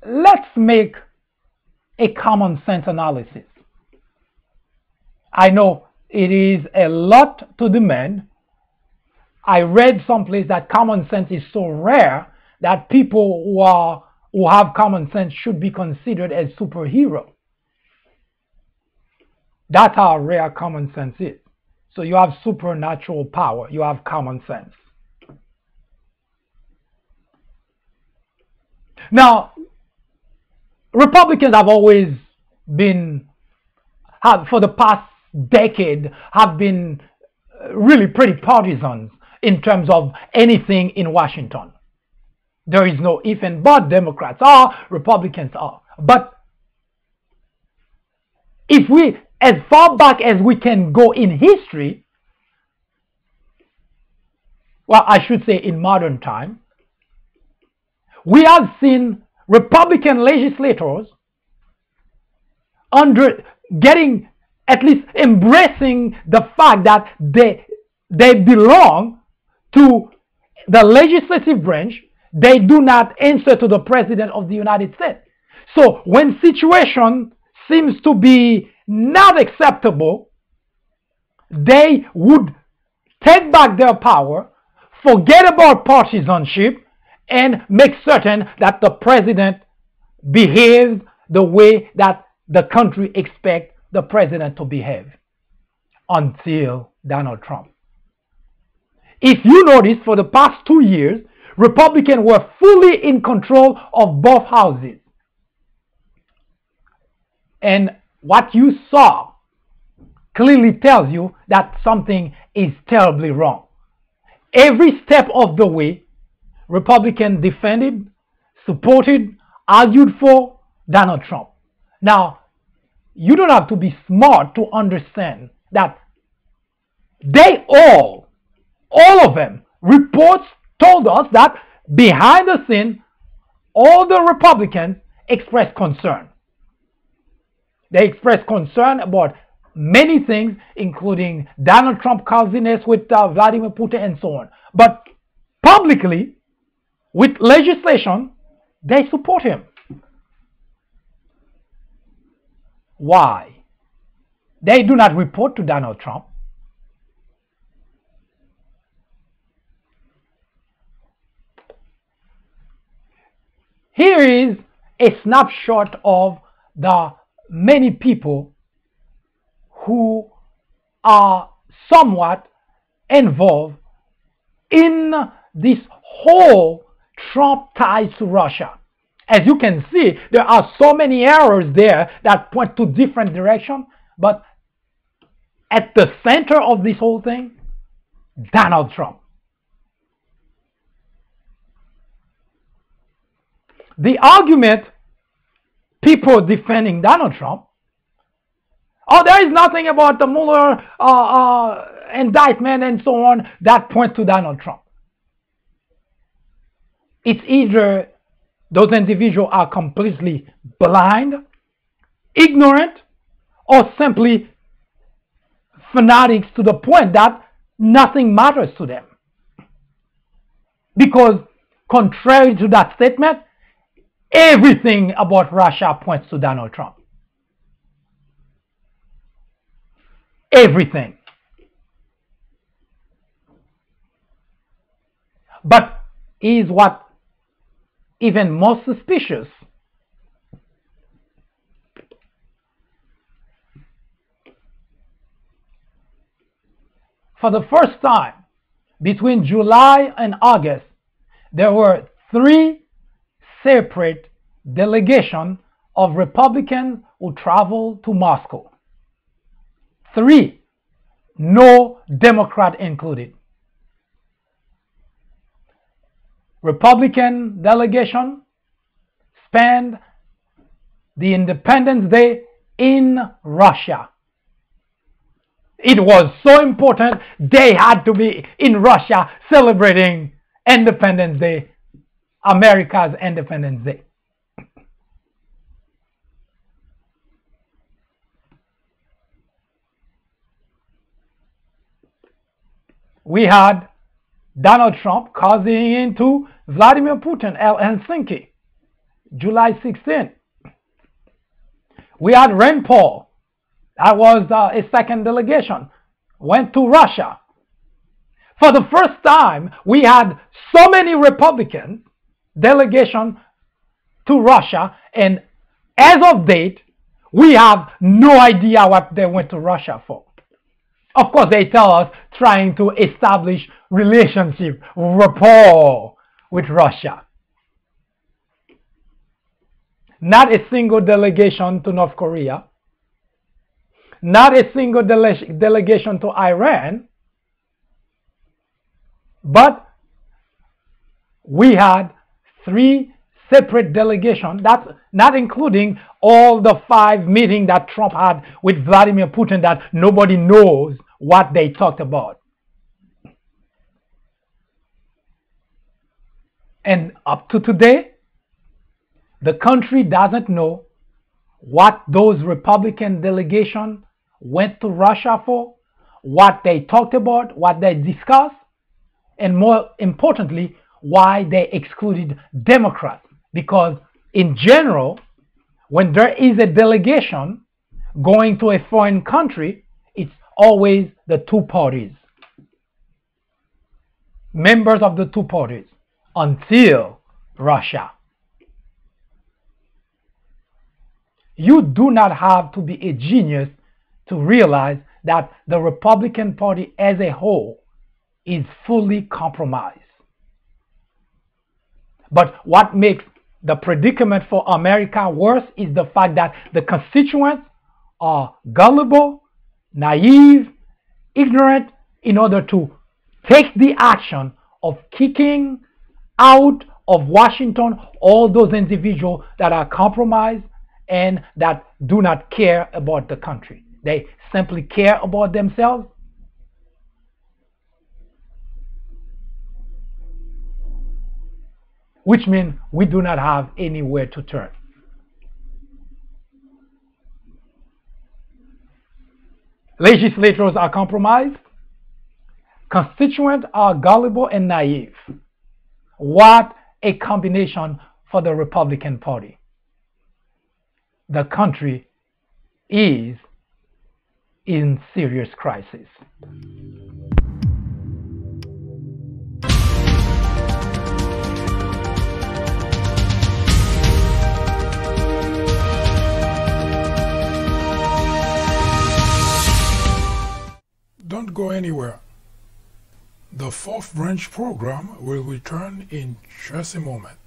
let's make a common sense analysis. I know it is a lot to demand. I read someplace that common sense is so rare that people who have common sense should be considered as superheroes. That's how rare common sense is. So you have supernatural power, you have common sense. Now, Republicans have always been, for the past decade, have been really pretty partisan in terms of anything in Washington. There is no if and but. Democrats are, Republicans are. But if we, as far back as we can go in history, well, I should say in modern time, we have seen Republican legislators getting, at least embracing the fact that they belong to the legislative branch. They do not answer to the President of the United States. So when situation seems to be not acceptable, they would take back their power, forget about partisanship, and make certain that the President behaves the way that the country expects the President to behave until Donald Trump. If you notice, for the past 2 years, Republicans were fully in control of both houses. And what you saw clearly tells you that something is terribly wrong. Every step of the way, Republicans defended, supported, argued for Donald Trump. Now, you don't have to be smart to understand that they all of them, reports told us that behind the scene, all the Republicans expressed concern. They expressed concern about many things, including Donald Trump's closeness with Vladimir Putin and so on. But publicly, with legislation, they support him. Why? They do not report to Donald Trump. Here is a snapshot of the many people who are somewhat involved in this whole Trump ties to Russia. As you can see, there are so many errors there that point to different directions, but at the center of this whole thing, Donald Trump. The argument, people defending Donald Trump, oh, there is nothing about the Mueller indictment and so on that point to Donald Trump. It's either those individuals are completely blind, ignorant, or simply fanatics to the point that nothing matters to them. Because contrary to that statement, everything about Russia points to Donald Trump. Everything. But is what even more suspicious. For the first time, between July and August, there were 3 separate delegations of Republicans who traveled to Moscow. 3, no Democrat included. Republican delegation spent the Independence Day in Russia. It was so important they had to be in Russia celebrating Independence Day, America's Independence Day. We had Donald Trump causing into Vladimir Putin at Helsinki, July 16th. We had Rand Paul. That was a second delegation. Went to Russia. For the first time, we had so many Republican delegation to Russia, and as of date, we have no idea what they went to Russia for. Of course, they tell us trying to establish relationship, rapport with Russia. Not a single delegation to North Korea. Not a single delegation to Iran. But we had 3 separate delegations. That's not including all the 5 meetings that Trump had with Vladimir Putin that nobody knows what they talked about. And up to today, the country doesn't know what those Republican delegations went to Russia for, what they talked about, what they discussed, and more importantly, why they excluded Democrats. Because in general, when there is a delegation going to a foreign country, it's always the 2 parties, members of the 2 parties, until Russia. You do not have to be a genius to realize that the Republican Party as a whole is fully compromised. But what makes the predicament for America worse is the fact that the constituents are gullible, naive, ignorant in order to take the action of kicking out of Washington all those individuals that are compromised and that do not care about the country. They simply care about themselves. Which means we do not have anywhere to turn. Legislators are compromised. Constituents are gullible and naive. What a combination for the Republican Party. The country is in serious crisis. Don't go anywhere. The 4th branch program will return in just a moment.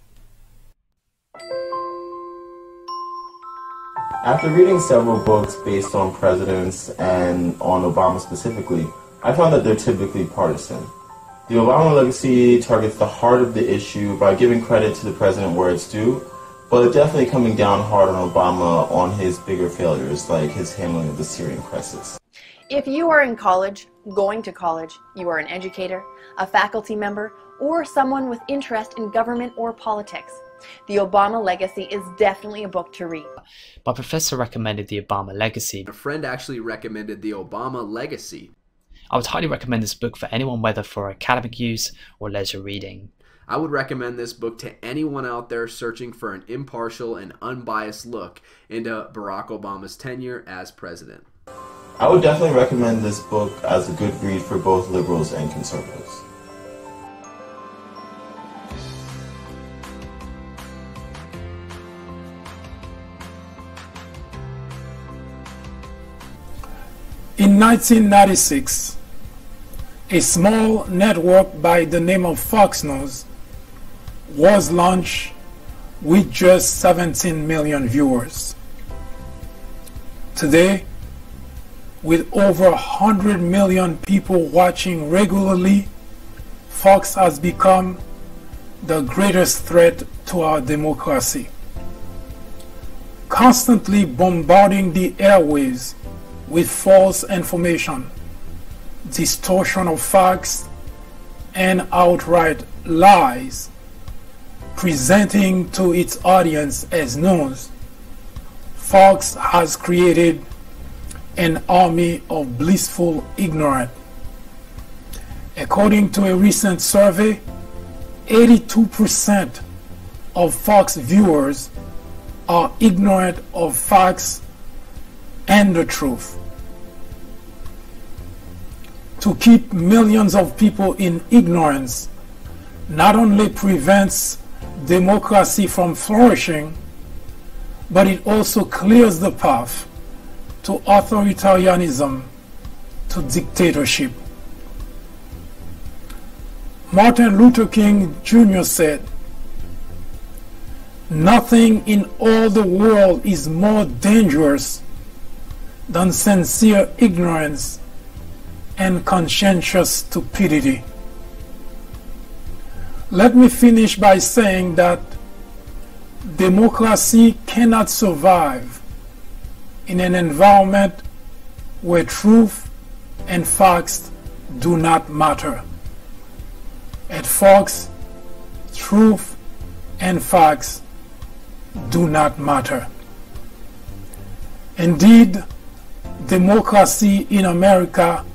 After reading several books based on presidents and on Obama specifically, I found that they're typically partisan. The Obama legacy targets the heart of the issue by giving credit to the president where it's due, but definitely coming down hard on Obama on his bigger failures, like his handling of the Syrian crisis. If you are in college, going to college, you are an educator, a faculty member, or someone with interest in government or politics, the Obama Legacy is definitely a book to read. My professor recommended the Obama Legacy. A friend actually recommended the Obama Legacy. I would highly recommend this book for anyone, whether for academic use or leisure reading. I would recommend this book to anyone out there searching for an impartial and unbiased look into Barack Obama's tenure as president. I would definitely recommend this book as a good read for both liberals and conservatives. In 1996, a small network by the name of Fox News was launched with just 17 million viewers. Today, with over 100 million people watching regularly, Fox has become the greatest threat to our democracy, constantly bombarding the airwaves with false information, distortion of facts, and outright lies, presenting to its audience as news. Fox has created an army of blissful ignorance. According to a recent survey, 82% of Fox viewers are ignorant of facts and the truth. To keep millions of people in ignorance not only prevents democracy from flourishing, but it also clears the path to authoritarianism, to dictatorship. Martin Luther King Jr. said, "Nothing in all the world is more dangerous than sincere ignorance and conscientious stupidity." Let me finish by saying that democracy cannot survive in an environment where truth and facts do not matter. At Fox, truth and facts do not matter. Indeed, democracy in America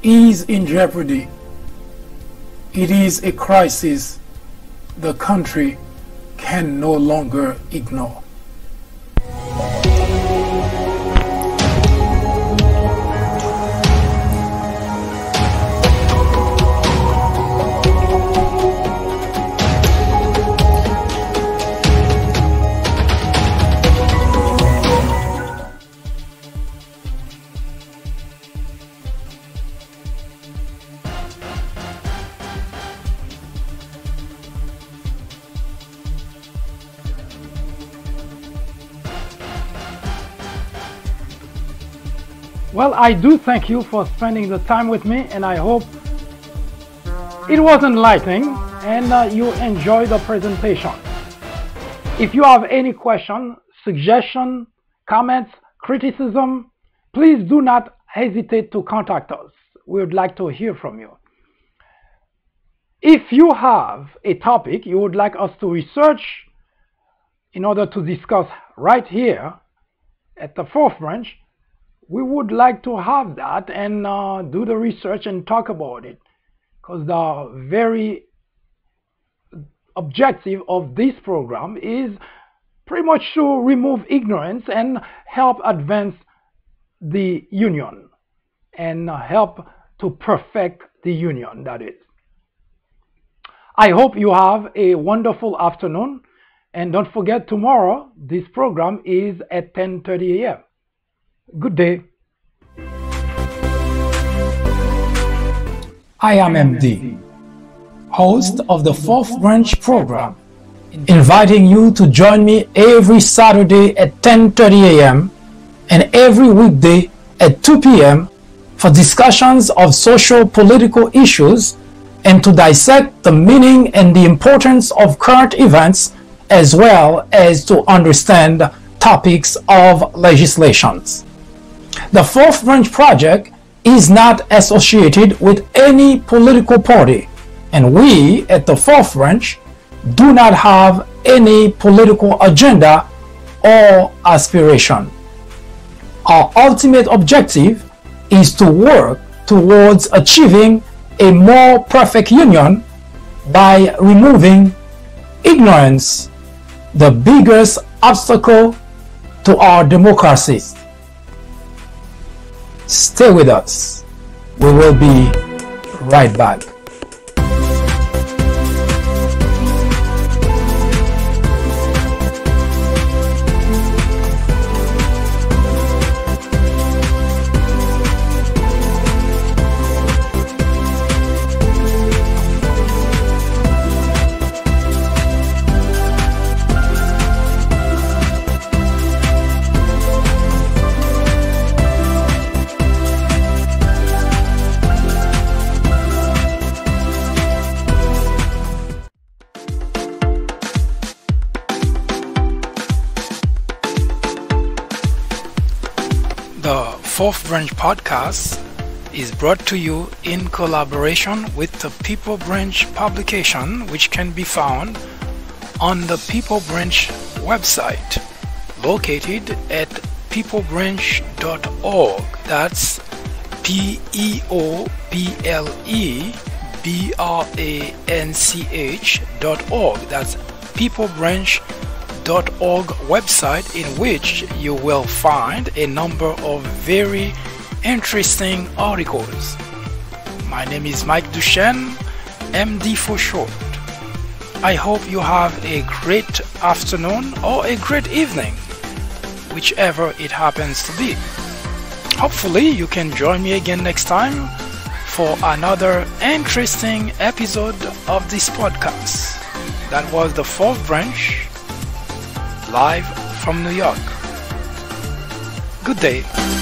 is in jeopardy. It is a crisis the country can no longer ignore. Well, I do thank you for spending the time with me, and I hope it was enlightening and you enjoyed the presentation. If you have any question, suggestion, comments, criticism, please do not hesitate to contact us. We would like to hear from you. If you have a topic you would like us to research in order to discuss right here at the Fourth Branch, we would like to have that and do the research and talk about it, because the very objective of this program is pretty much to remove ignorance and help advance the union and help to perfect the union, that is. I hope you have a wonderful afternoon, and don't forget, tomorrow this program is at 10:30 a.m. Good day. I am MD, host of the Fourth Branch program, inviting you to join me every Saturday at 10:30 a.m. and every weekday at 2 p.m. for discussions of social political issues and to dissect the meaning and the importance of current events, as well as to understand topics of legislations. The Fourth Branch Project is not associated with any political party, and we at the Fourth Branch do not have any political agenda or aspiration. Our ultimate objective is to work towards achieving a more perfect union by removing ignorance, the biggest obstacle to our democracy. Stay with us. We will be right back. The Fourth Branch podcast is brought to you in collaboration with the People Branch publication, which can be found on the People Branch website located at peoplebranch.org. That's peoplebranch.org. That's peoplebranch.org website, in which you will find a number of very interesting articles. My name is Mike Duchesne, MD for short. I hope you have a great afternoon or a great evening, whichever it happens to be. Hopefully you can join me again next time for another interesting episode of this podcast. That was the Fourth Branch, live from New York. Good day.